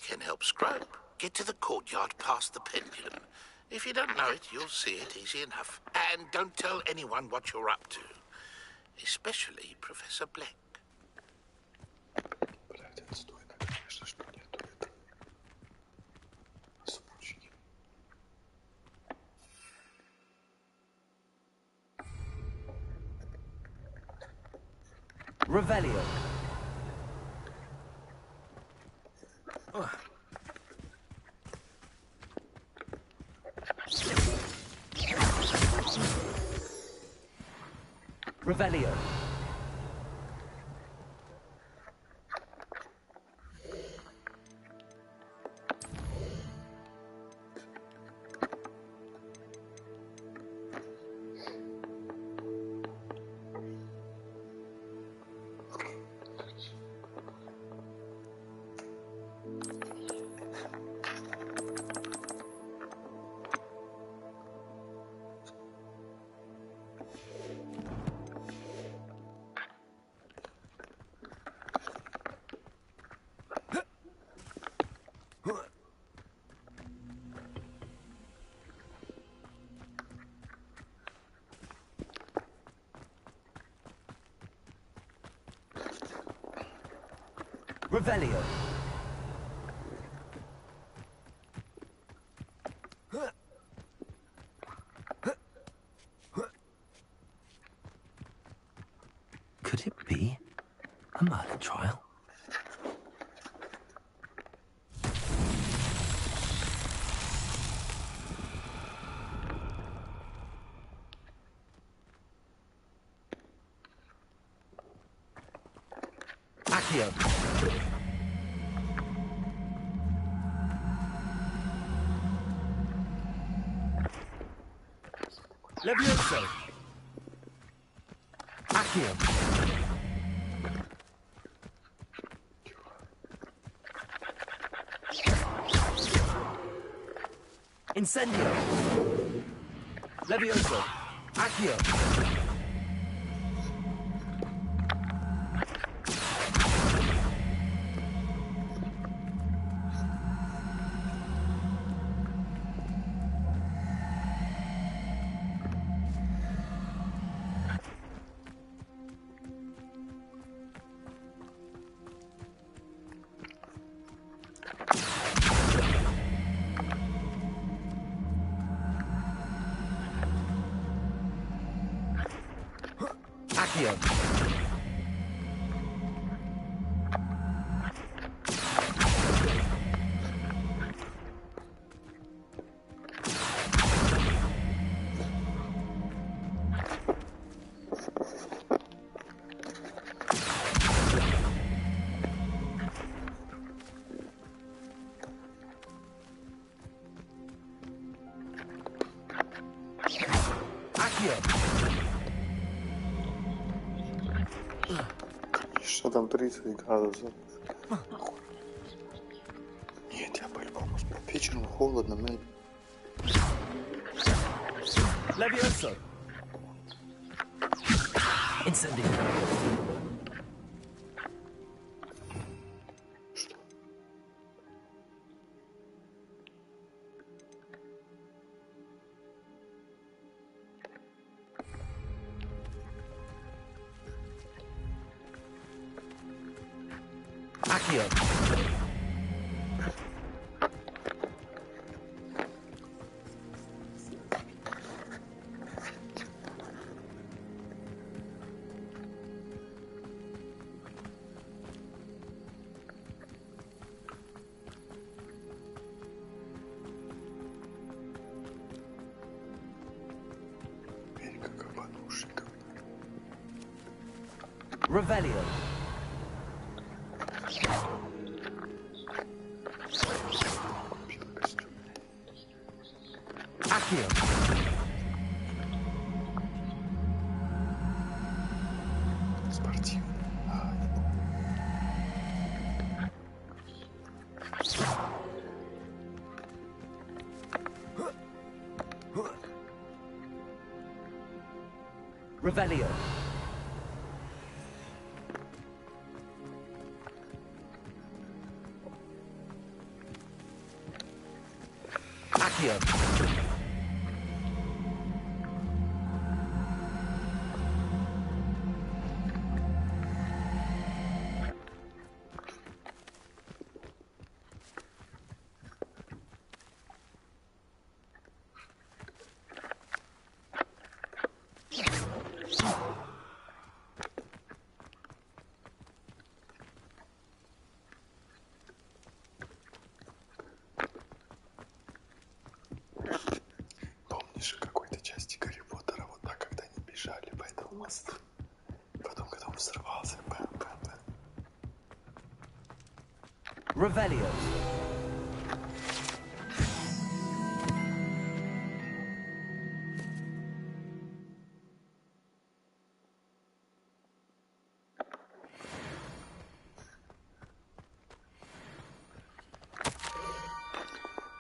can help Scrope get to the courtyard past the pendulum. If you don't know it, you'll see it easy enough. And don't tell anyone what you're up to. Especially Professor Black. Блядь, отстойно, конечно, что нету этого. Супружки. Revelio. Revelio. Revelio. Could it be a murder trial? Accio. Levioso! Accio! Incendio! Levioso! Accio! Accio! Что там 30 градусов? Нет, я по-любому сплю. Вечером холодно, мэн. Levioso! Incendio! Accio! Revelio! Accio! Спортивный. Revelio! Accio! Помнишь, в какой-то части Гарри Поттера вот так, когда они бежали по этому мосту? Потом, когда он взорвался, бэм-бэм-бэм. Revelio!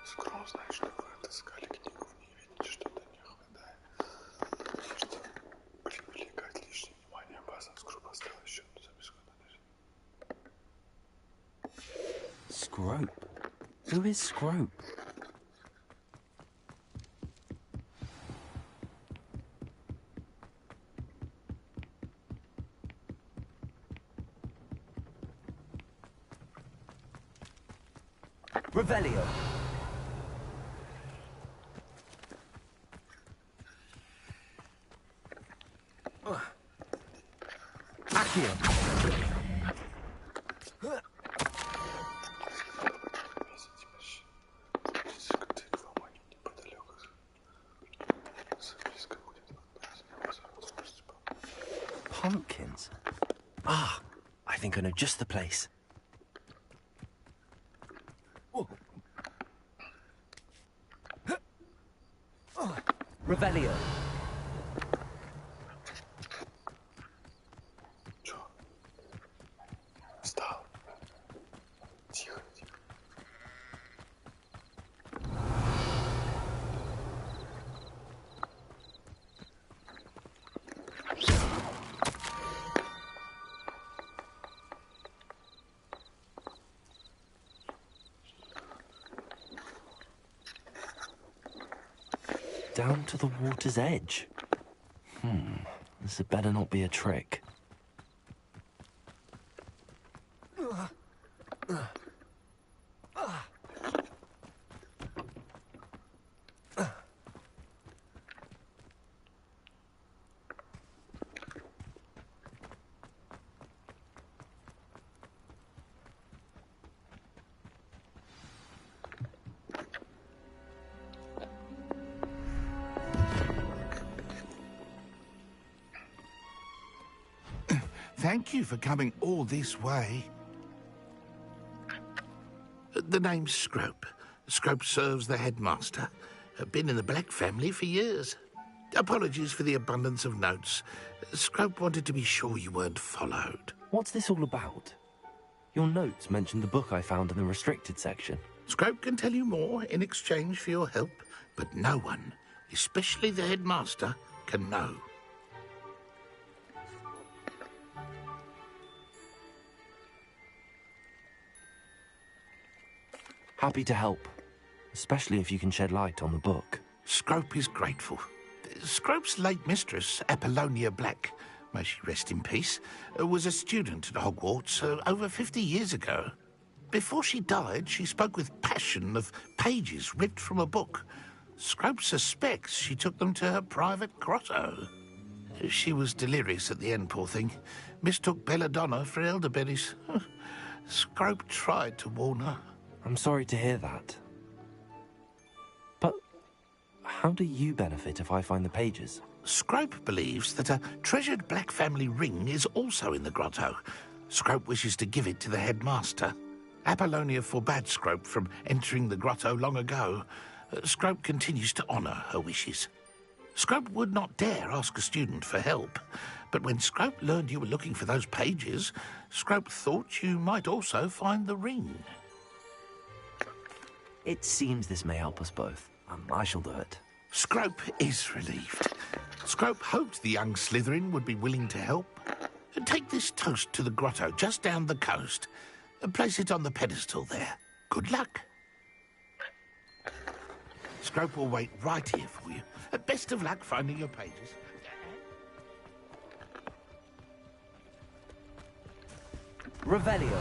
Скоро узнаешь, что вы отыскали книгу, в ней видите, что-то не хватает. Что привлекать лишнее внимание базам Скруп оставил еще одну записку на Scrope? Who is Scrope? Revelio! Accio! Pumpkins? Ah, I think I know just the place. Revelio! Down to the water's edge. This had better not be a trick. Thank you for coming all this way. The name's Scrope. Scrope serves the headmaster. Been in the Black family for years. Apologies for the abundance of notes. Scrope wanted to be sure you weren't followed. What's this all about? Your notes mentioned the book I found in the restricted section. Scrope can tell you more in exchange for your help, but no one, especially the headmaster, can know. Happy to help, especially if you can shed light on the book. Scrope is grateful. Scrope's late mistress, Apollonia Black, may she rest in peace, was a student at Hogwarts over 50 years ago. Before she died, she spoke with passion of pages ripped from a book. Scrope suspects she took them to her private grotto. She was delirious at the end, poor thing. Mistook belladonna for elderberries. Scrope tried to warn her. I'm sorry to hear that. But how do you benefit if I find the pages? Scrope believes that a treasured Black family ring is also in the grotto. Scrope wishes to give it to the headmaster. Apollonia forbade Scrope from entering the grotto long ago. Scrope continues to honour her wishes. Scrope would not dare ask a student for help, but when Scrope learned you were looking for those pages, Scrope thought you might also find the ring. It seems this may help us both. I shall do it. Scrope is relieved. Scrope hoped the young Slytherin would be willing to help. Take this toast to the grotto just down the coast. Place it on the pedestal there. Good luck. Scrope will wait right here for you. Best of luck finding your pages. Revelio.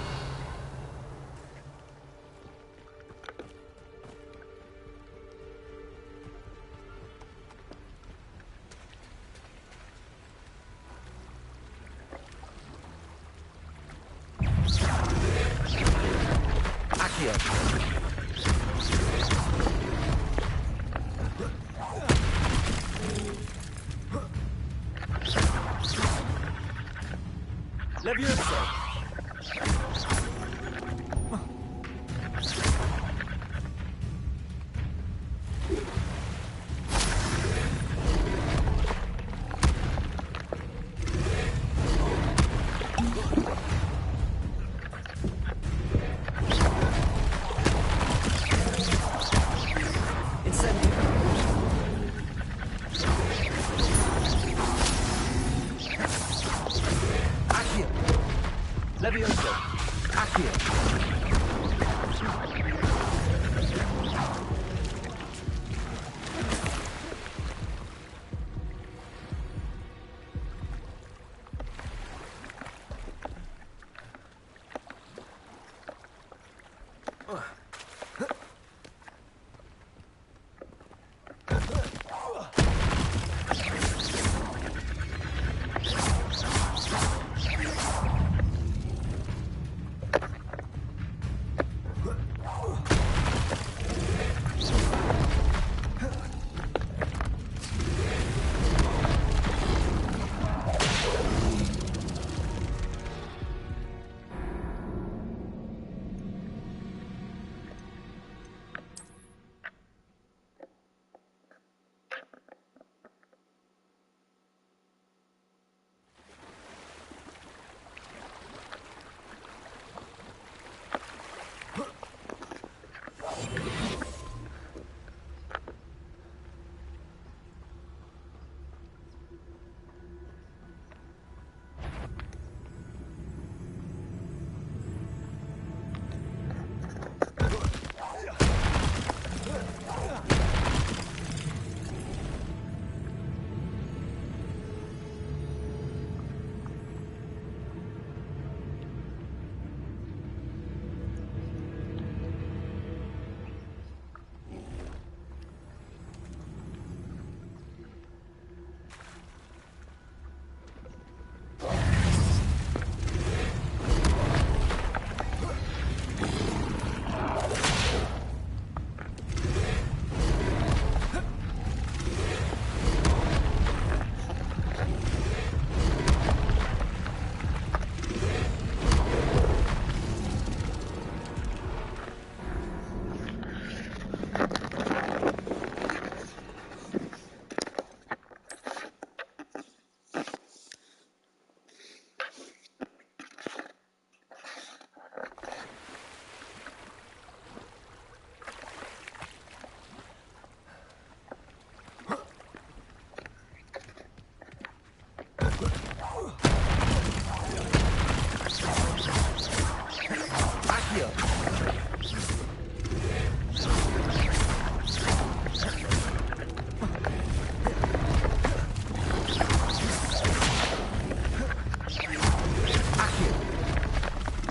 Accio.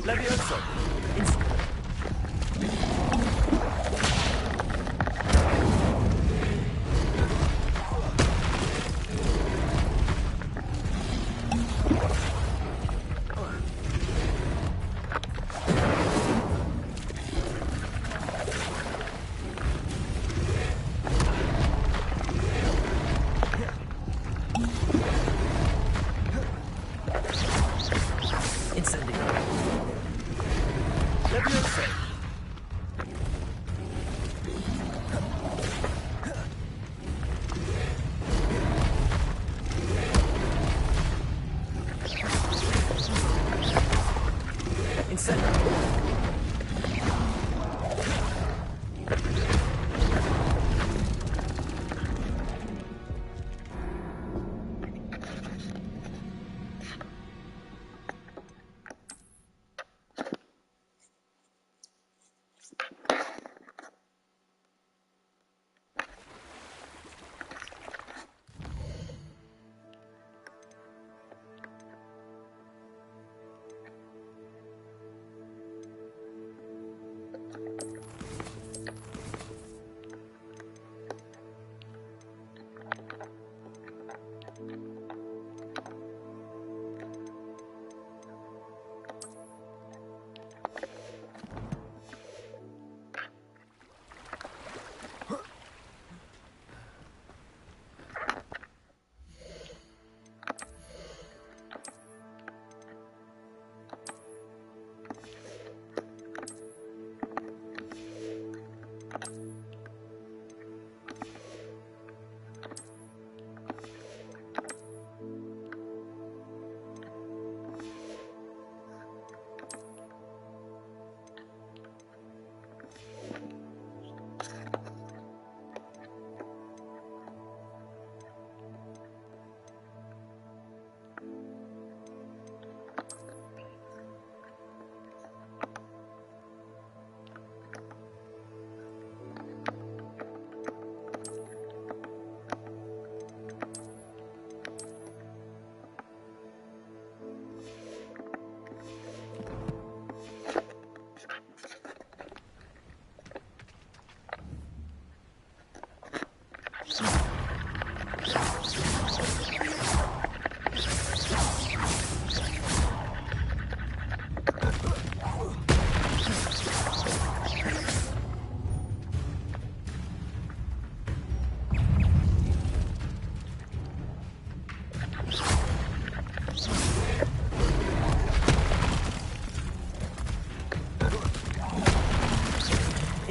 Levioso.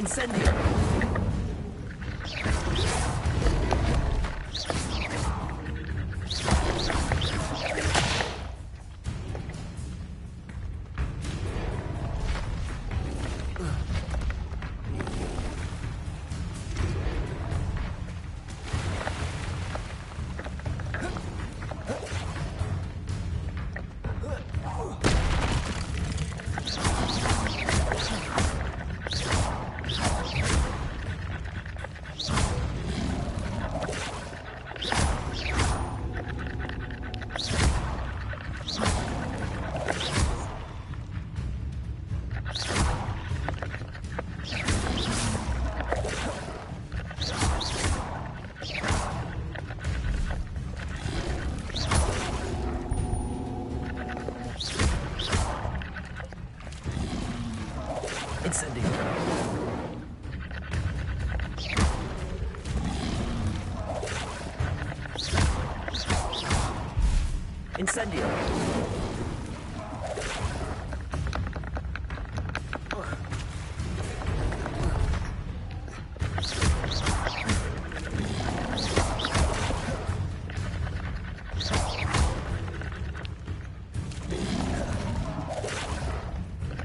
Incendio. Incendio.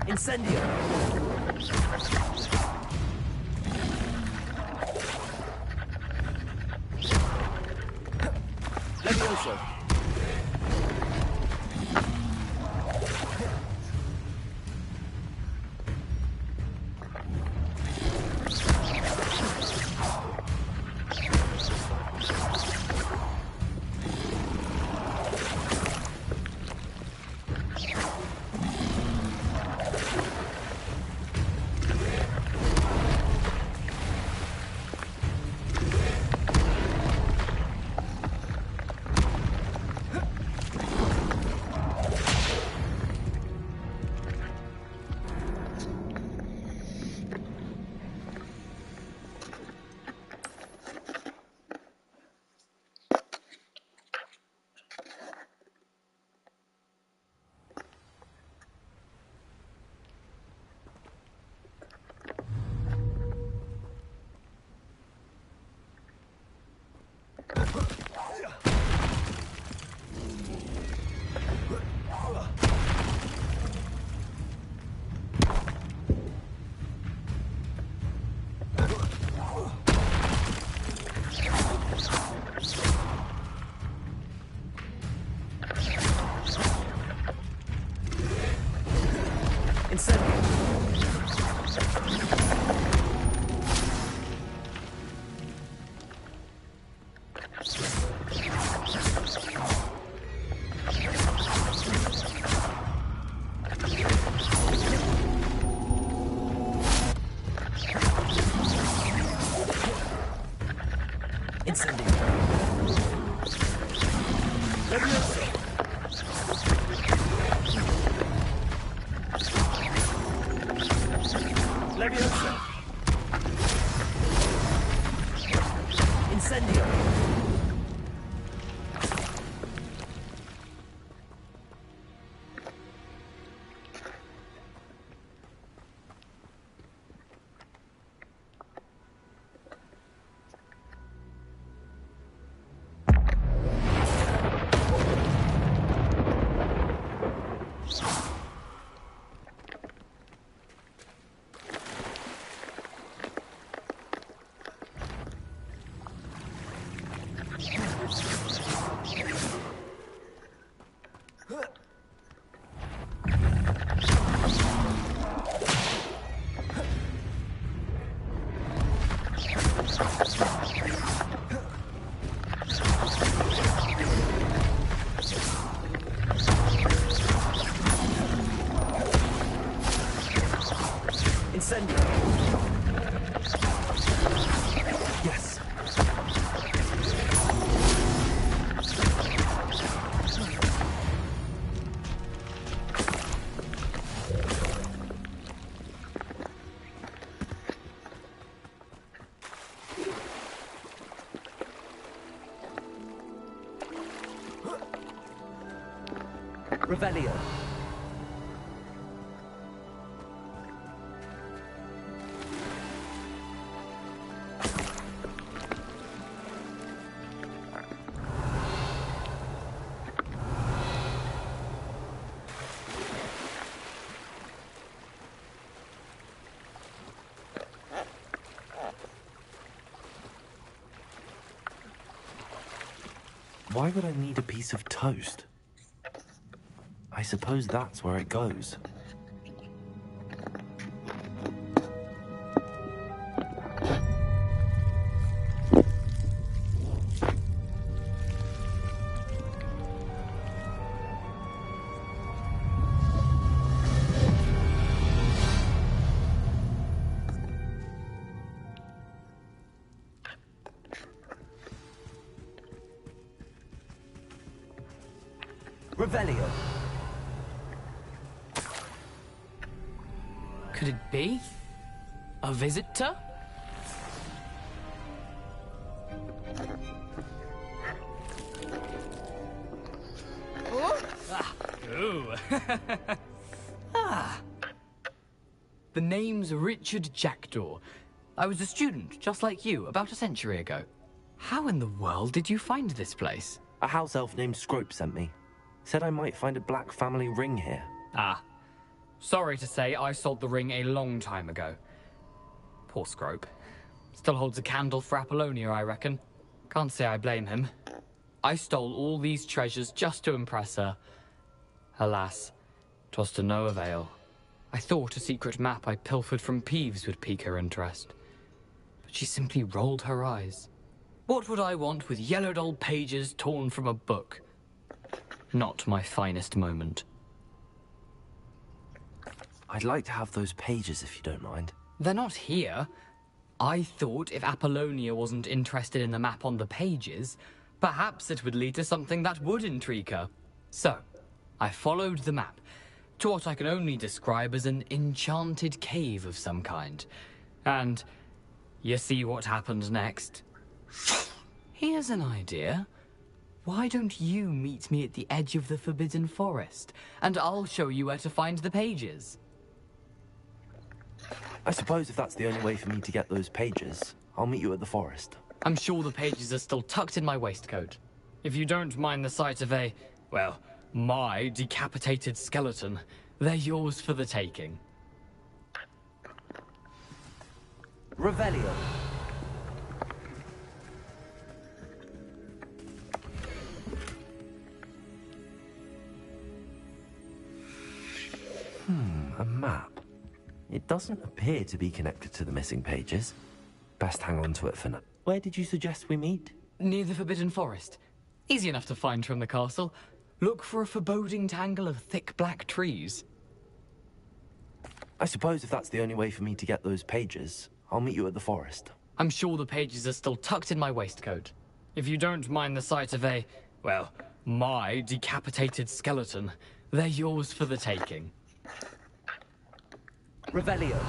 Incendio. Levioso. Incendio. Leviosa. Leviosa. Incendio. Incendio. Yes. Revelio. Why would I need a piece of toast? I suppose that's where it goes. Revelio. Could it be? A visitor? Ooh. The name's Richard Jackdaw. I was a student, just like you, about a century ago. How in the world did you find this place? A house elf named Scrope sent me. Said I might find a black family ring here. Ah. Sorry to say, I sold the ring a long time ago. Poor Scrope. Still holds a candle for Apollonia, I reckon. Can't say I blame him. I stole all these treasures just to impress her. Alas, 'twas to no avail. I thought a secret map I pilfered from Peeves would pique her interest. But she simply rolled her eyes. What would I want with yellowed old pages torn from a book? Not my finest moment. I'd like to have those pages if you don't mind. They're not here. I thought if Apollonia wasn't interested in the map on the pages, perhaps it would lead to something that would intrigue her. So, I followed the map to what I can only describe as an enchanted cave of some kind. And you see what happened next? Here's an idea. Why don't you meet me at the edge of the Forbidden Forest, and I'll show you where to find the pages? I suppose if that's the only way for me to get those pages, I'll meet you at the forest. I'm sure the pages are still tucked in my waistcoat. If you don't mind the sight of a, well, my decapitated skeleton, they're yours for the taking. Revelio. A map. It doesn't appear to be connected to the missing pages. Best hang on to it for now. Where did you suggest we meet? Near the Forbidden Forest. Easy enough to find from the castle. Look for a foreboding tangle of thick black trees. I suppose if that's the only way for me to get those pages, I'll meet you at the forest. I'm sure the pages are still tucked in my waistcoat. If you don't mind the sight of a, well, my decapitated skeleton, they're yours for the taking. Revelio.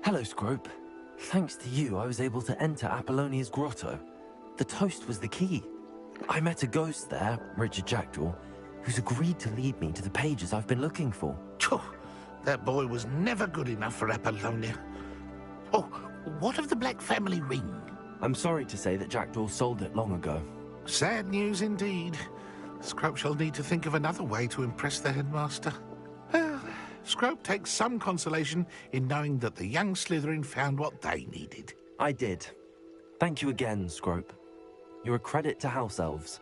Hello, Scrope. Thanks to you, I was able to enter Apollonia's grotto. The toast was the key. I met a ghost there, Richard Jackdaw, who's agreed to lead me to the pages I've been looking for. That boy was never good enough for Apollonia. Oh, what of the Black family ring? I'm sorry to say that Jackdaw sold it long ago. Sad news indeed. Scrope shall need to think of another way to impress the headmaster. Well, Scrope takes some consolation in knowing that the young Slytherin found what they needed. I did. Thank you again, Scrope. You're a credit to House Elves.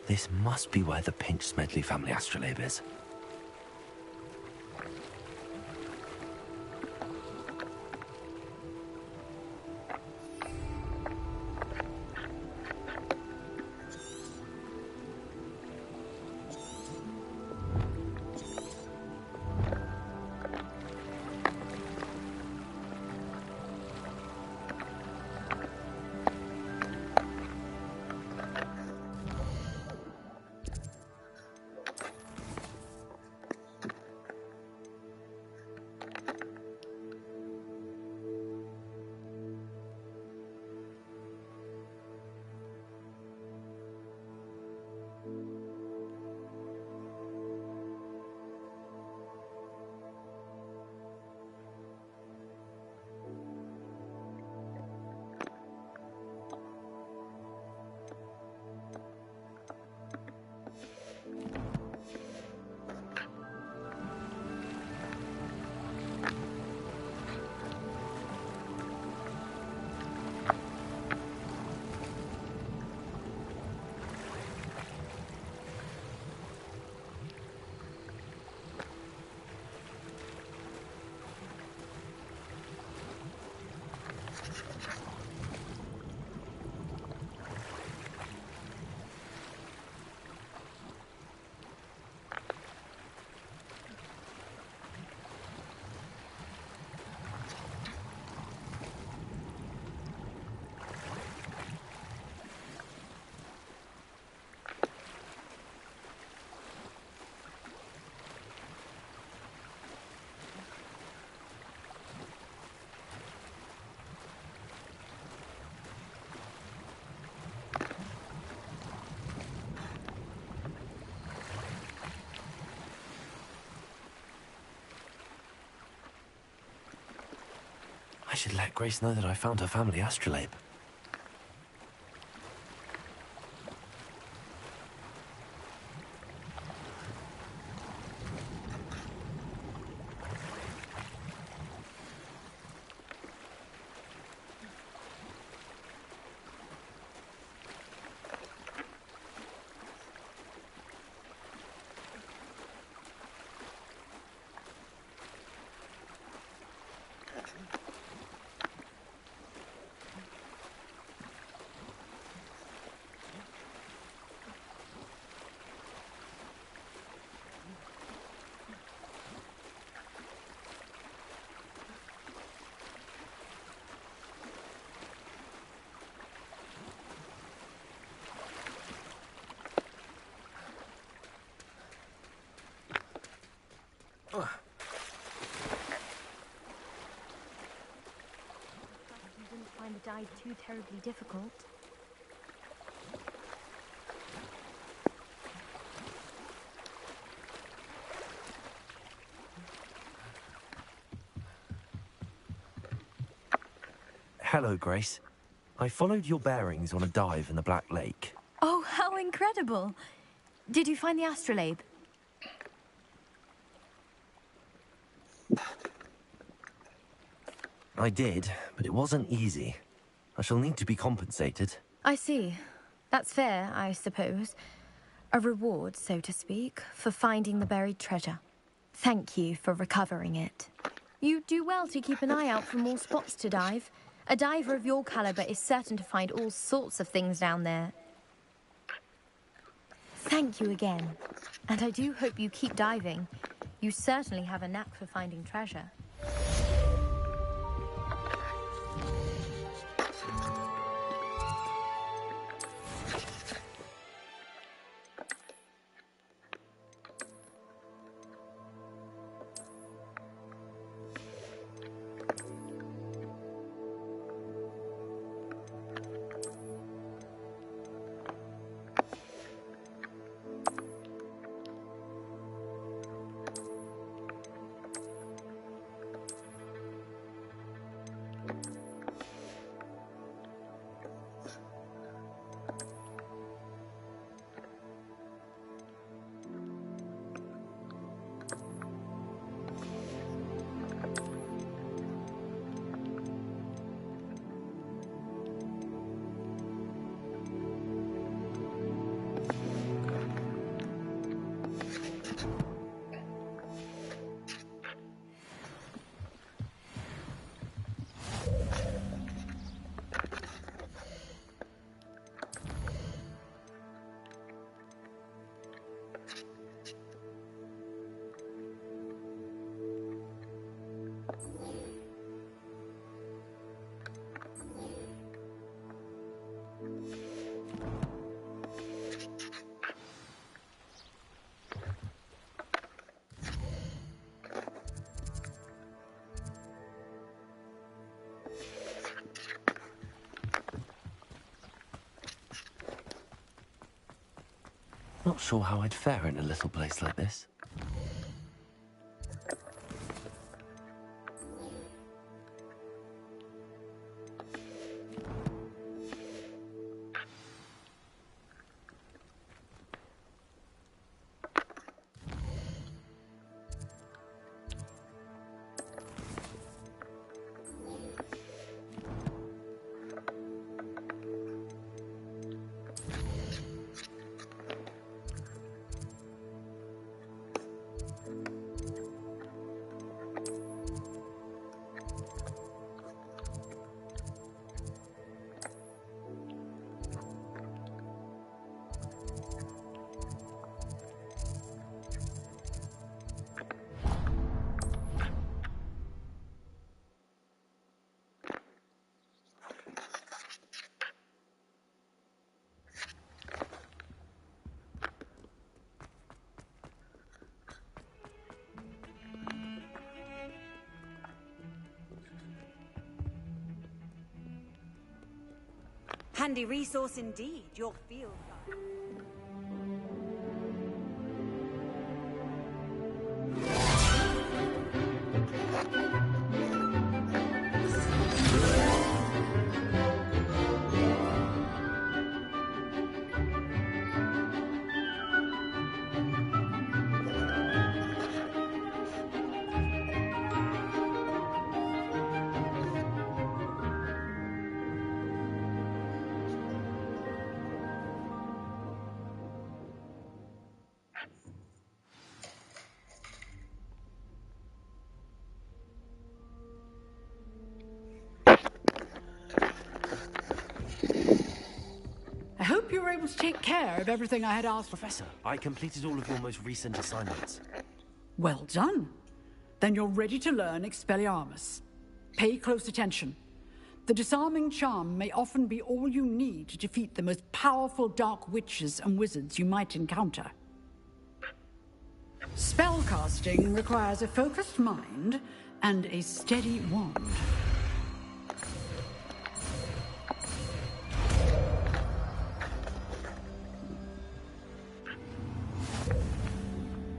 This must be where the Pinch-Smedley family astrolabe is. I should let Grace know that I found her family astrolabe. You didn't find the dive too terribly difficult. Hello, Grace. I followed your bearings on a dive in the Black Lake. Oh, how incredible! Did you find the astrolabe? I did, but it wasn't easy. I shall need to be compensated. I see. That's fair, I suppose. A reward, so to speak, for finding the buried treasure. Thank you for recovering it. You do well to keep an eye out for more spots to dive. A diver of your caliber is certain to find all sorts of things down there. Thank you again. And I do hope you keep diving. You certainly have a knack for finding treasure. Not sure how I'd fare in a little place like this. Handy resource indeed, your field guide. able to take care of everything I had asked for? Professor, I completed all of your most recent assignments. Well done. Then you're ready to learn Expelliarmus. Pay close attention. The disarming charm may often be all you need to defeat the most powerful dark witches and wizards you might encounter. Spellcasting requires a focused mind and a steady wand.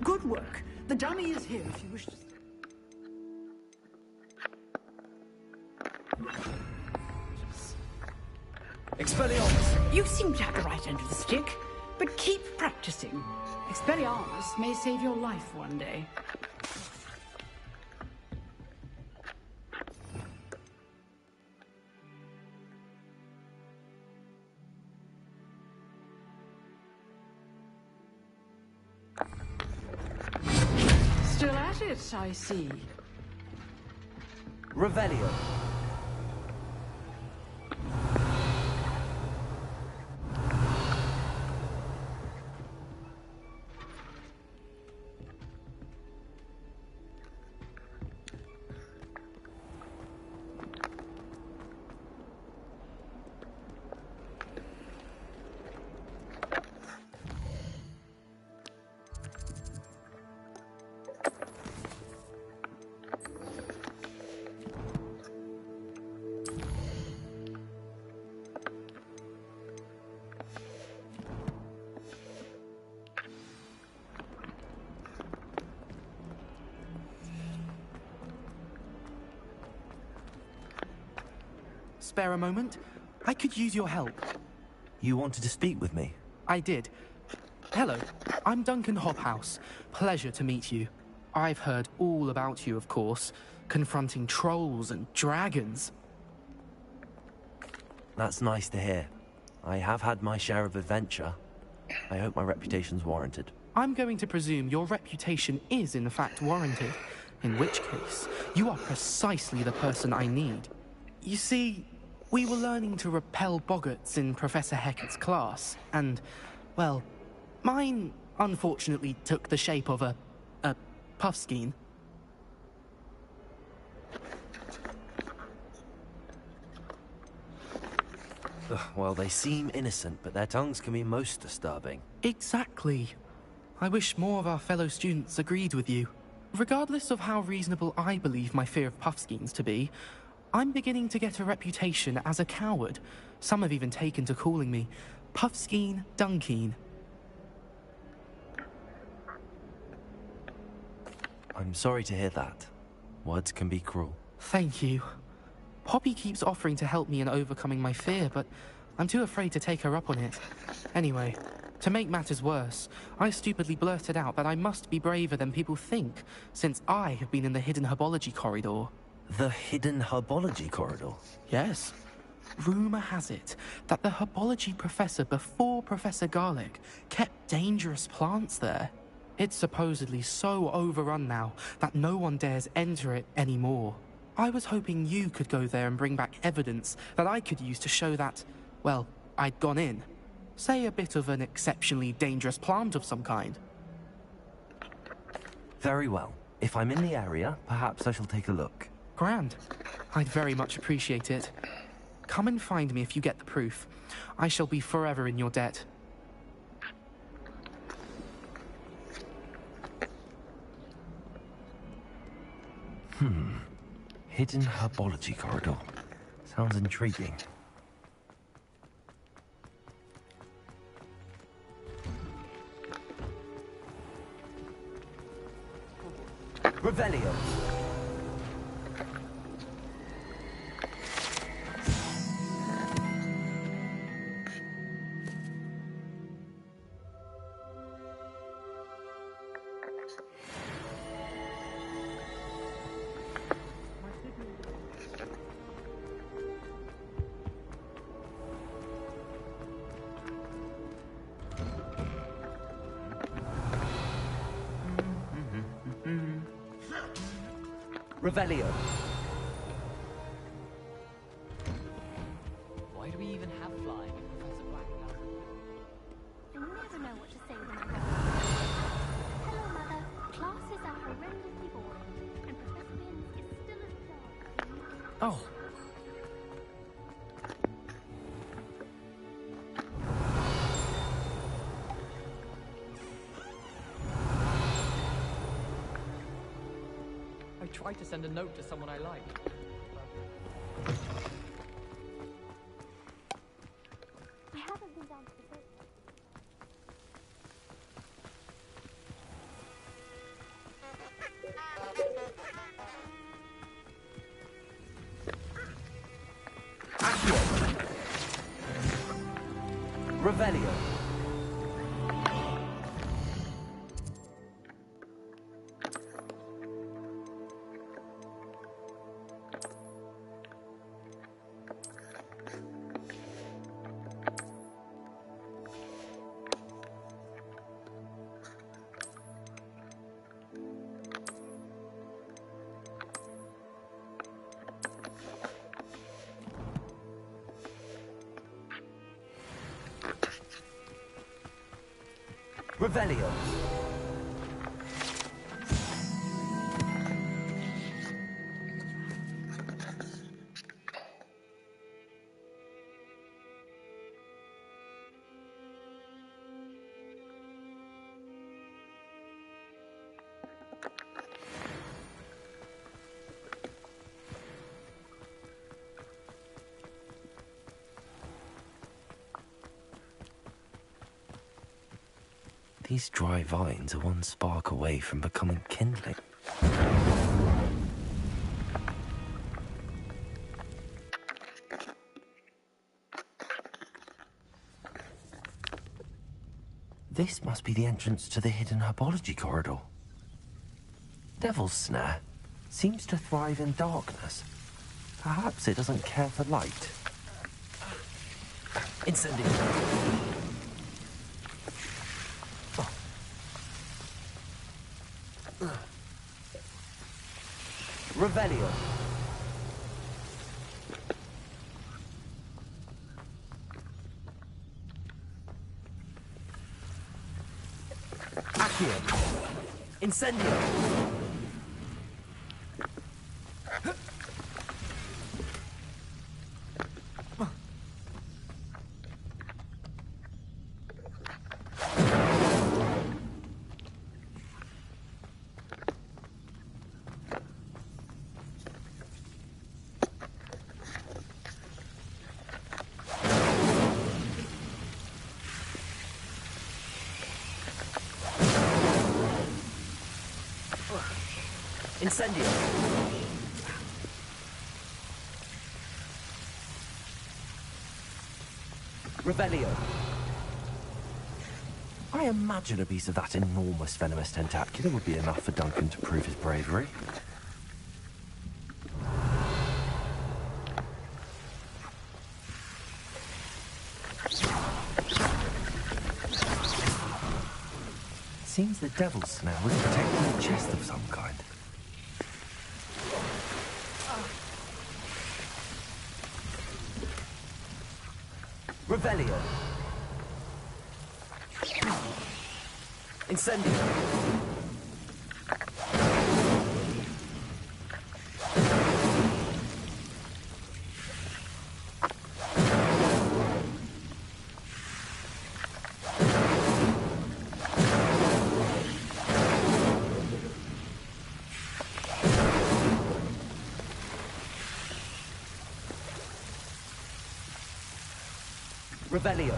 Good work. The dummy is here if you wish to... Expelliarmus! You seem to have the right end of the stick, but keep practicing. Expelliarmus may save your life one day. Still at it, I see. Revelio. Spare a moment? I could use your help. You wanted to speak with me? I did. Hello, I'm Duncan Hobhouse. Pleasure to meet you. I've heard all about you, of course, confronting trolls and dragons. That's nice to hear. I have had my share of adventure. I hope my reputation's warranted. I'm going to presume your reputation is in fact warranted, in which case, you are precisely the person I need. You see, we were learning to repel boggarts in Professor Hecat's class, and, well, mine unfortunately took the shape of a puffskein. Well, they seem innocent, but their tongues can be most disturbing. Exactly. I wish more of our fellow students agreed with you. Regardless of how reasonable I believe my fear of puffskeins to be, I'm beginning to get a reputation as a coward. Some have even taken to calling me Puffskein Dunkeen. I'm sorry to hear that. Words can be cruel. Thank you. Poppy keeps offering to help me in overcoming my fear, but I'm too afraid to take her up on it. Anyway, to make matters worse, I stupidly blurted out that I must be braver than people think, since I have been in the hidden herbology corridor. The hidden herbology corridor? Yes. Rumour has it that the herbology professor before Professor Garlic kept dangerous plants there. It's supposedly so overrun now that no one dares enter it anymore. I was hoping you could go there and bring back evidence that I could use to show that, well, I'd gone in. Say a bit of an exceptionally dangerous plant of some kind. Very well. If I'm in the area, perhaps I shall take a look. Grand. I'd very much appreciate it. Come and find me if you get the proof. I shall be forever in your debt. Hidden herbology corridor. Sounds intriguing. Revelio. Revelio. Why do we even have flying if Professor Black does? Oh. I tried to send a note to someone I like. I haven't been down to the boat. Revelio. Revelio. These dry vines are one spark away from becoming kindling. This must be the entrance to the hidden herbology corridor. Devil's Snare seems to thrive in darkness. Perhaps it doesn't care for light. Incendio. Revelio. Accio. Incendio. Incendio. Revelio. I imagine a piece of that enormous venomous tentacula would be enough for Duncan to prove his bravery. Seems the Devil's Snare was protecting a chest of some kind. Revelio. Incendio. Revelio.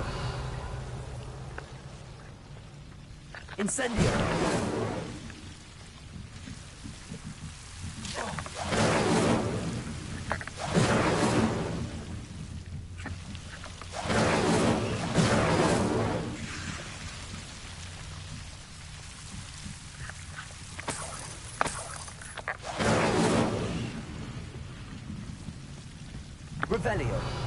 Incendio. Revelio.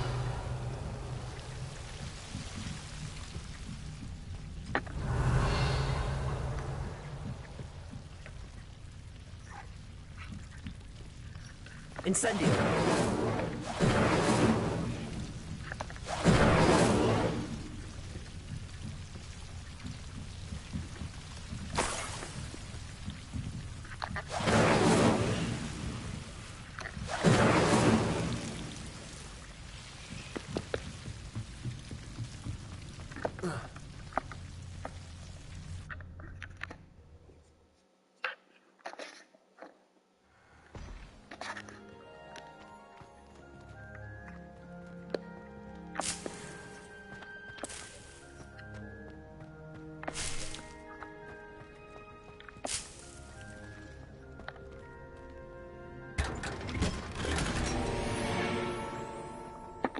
Incendio.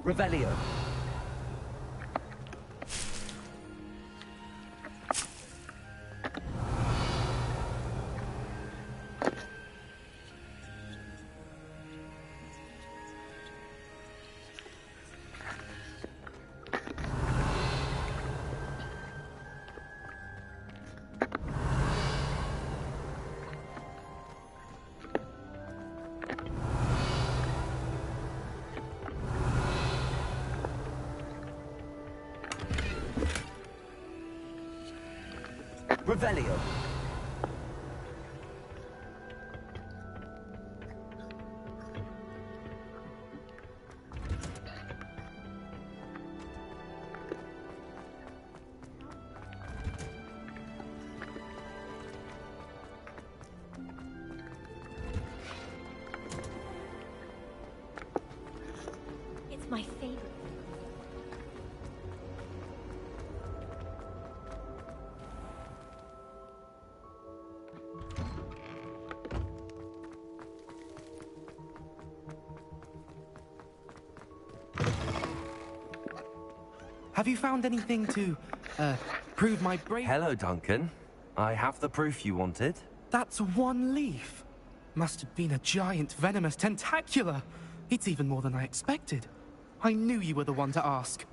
Revelio. Revelio. It's my favorite. Have you found anything to, prove my bravery? Hello, Duncan. I have the proof you wanted. That's one leaf. Must have been a giant venomous tentacula. It's even more than I expected. I knew you were the one to ask.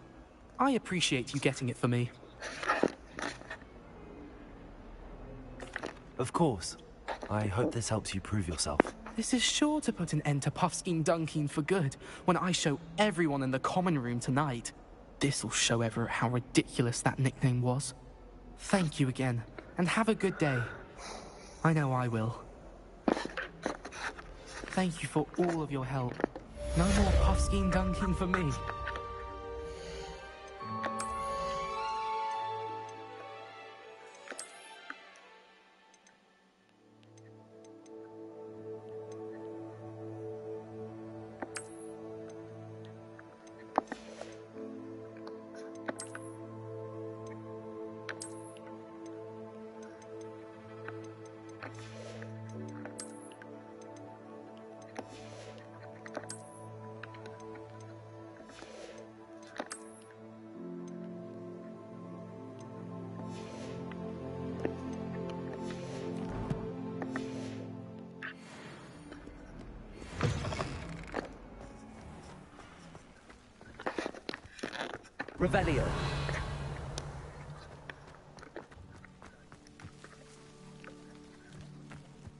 I appreciate you getting it for me. Of course. I hope this helps you prove yourself. This is sure to put an end to Puffskein Dunkeen for good when I show everyone in the common room tonight. This'll show Everett how ridiculous that nickname was. Thank you again, and have a good day. I know I will. Thank you for all of your help. No more Puffskein Dunkeen for me. Revelio.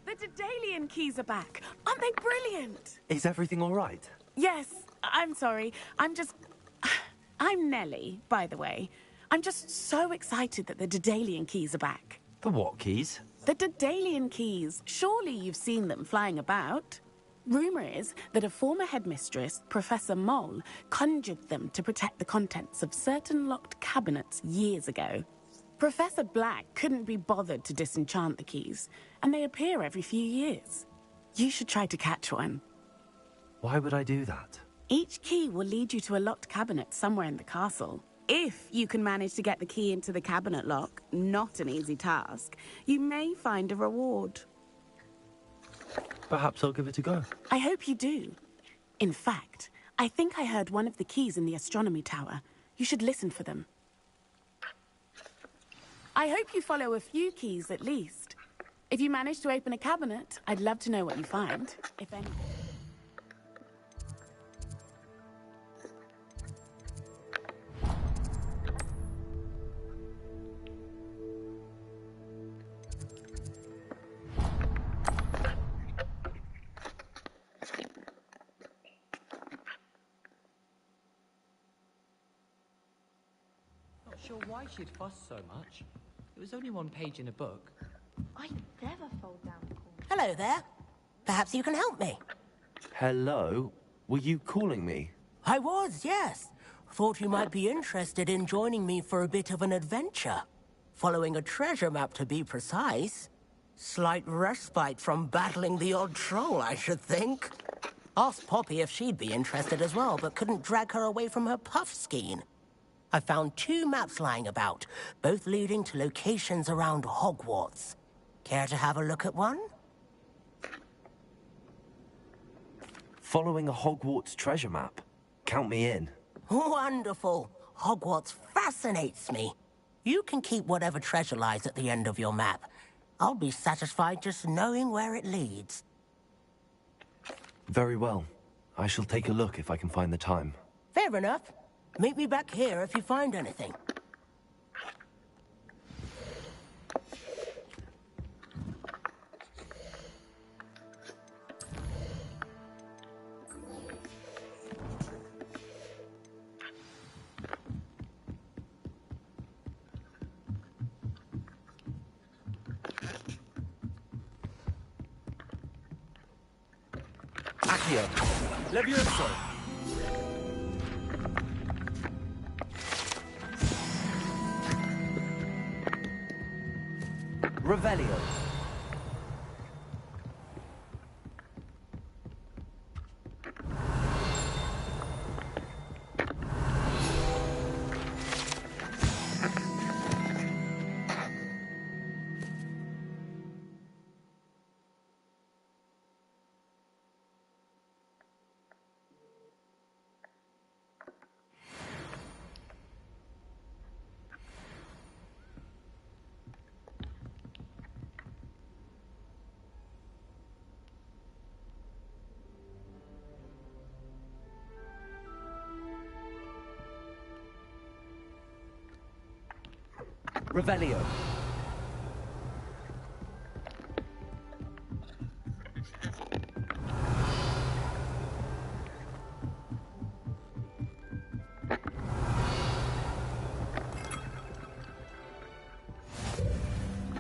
The Daedalian keys are back. Aren't they brilliant? Is everything all right? Yes, I'm sorry. I'm Nellie, by the way. I'm just so excited that the Daedalian keys are back. The what keys? The Daedalian keys. Surely you've seen them flying about. Rumour is that a former headmistress, Professor Mole, conjured them to protect the contents of certain locked cabinets years ago. Professor Black couldn't be bothered to disenchant the keys, and they appear every few years. You should try to catch one. Why would I do that? Each key will lead you to a locked cabinet somewhere in the castle. If you can manage to get the key into the cabinet lock, not an easy task, you may find a reward. Perhaps I'll give it a go. I hope you do. In fact, I think I heard one of the keys in the astronomy tower. You should listen for them. I hope you follow a few keys at least. If you manage to open a cabinet, I'd love to know what you find, if any. Sure why she'd fuss so much. It was only one page in a book. I never fold down the corner. Hello there. Perhaps you can help me. Hello? Were you calling me? I was, yes. Thought you might be interested in joining me for a bit of an adventure. Following a treasure map, to be precise. Slight respite from battling the odd troll, I should think. Asked Poppy if she'd be interested as well, but couldn't drag her away from her Puffskein. I found 2 maps lying about, both leading to locations around Hogwarts. Care to have a look at one? Following a Hogwarts treasure map. Count me in. Wonderful. Hogwarts fascinates me. You can keep whatever treasure lies at the end of your map. I'll be satisfied just knowing where it leads. Very well. I shall take a look if I can find the time. Fair enough. Meet me back here if you find anything. Accio. Levioso. Revelio. Revelio.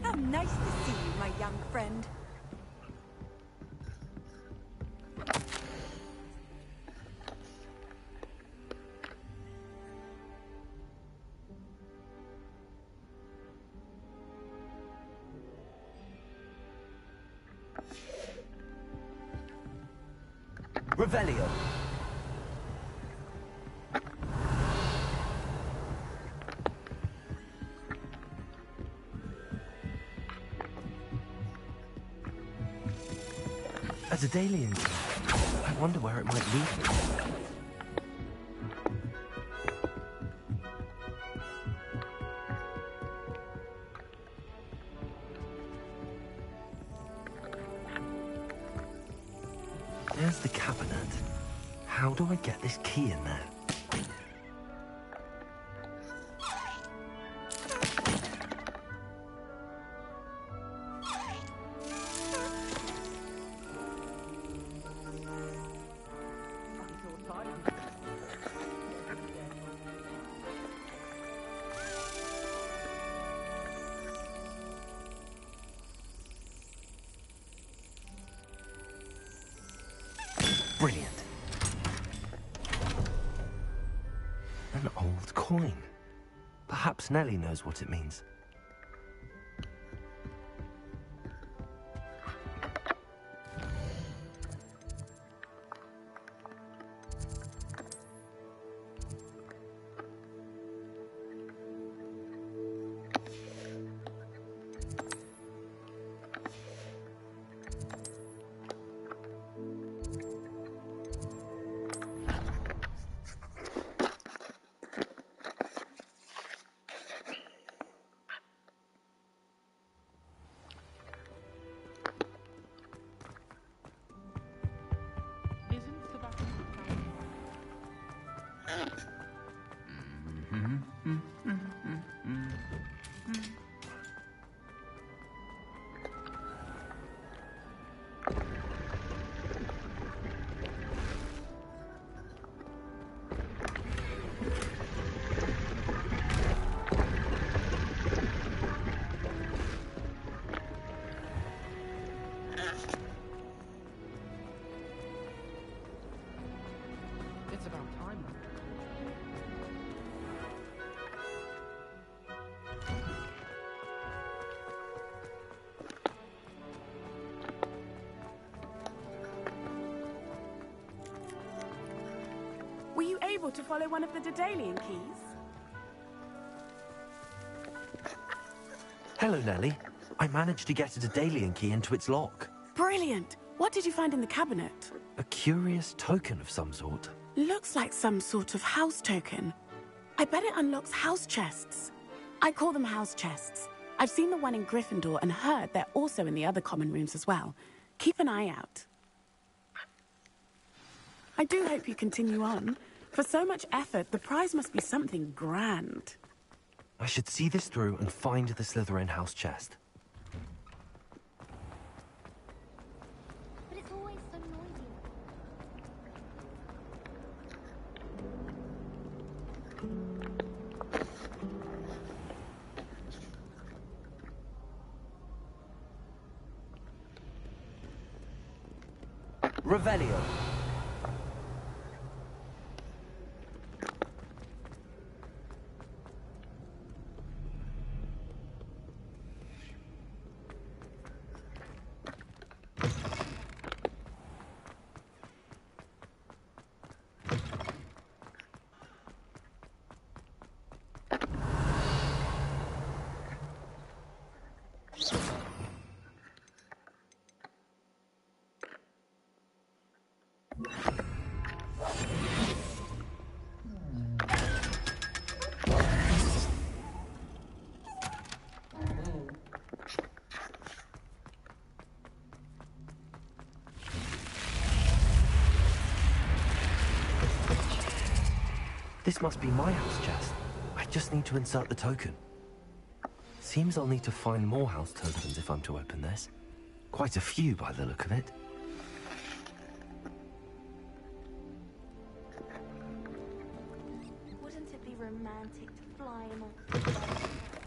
How nice to see you, my young friend. Revelio. A Daedalian. I wonder where it might lead me. There's the cabinet. How do I get this key in there? Brilliant. An old coin. Perhaps Nellie knows what it means. It's about time. Were you able to follow one of the Daedalian keys? Hello, Nellie. I managed to get a Daedalian key into its lock. Brilliant! What did you find in the cabinet? A curious token of some sort. Looks like some sort of house token. I bet it unlocks house chests. I call them house chests. I've seen the one in Gryffindor and heard they're also in the other common rooms as well. Keep an eye out. I do hope you continue on. For so much effort, the prize must be something grand. I should see this through and find the Slytherin house chest. But it's always so noisy. Revelio. This must be my house chest. I just need to insert the token. Seems I'll need to find more house tokens if I'm to open this. Quite a few by the look of it. Wouldn't it be romantic to fly in a...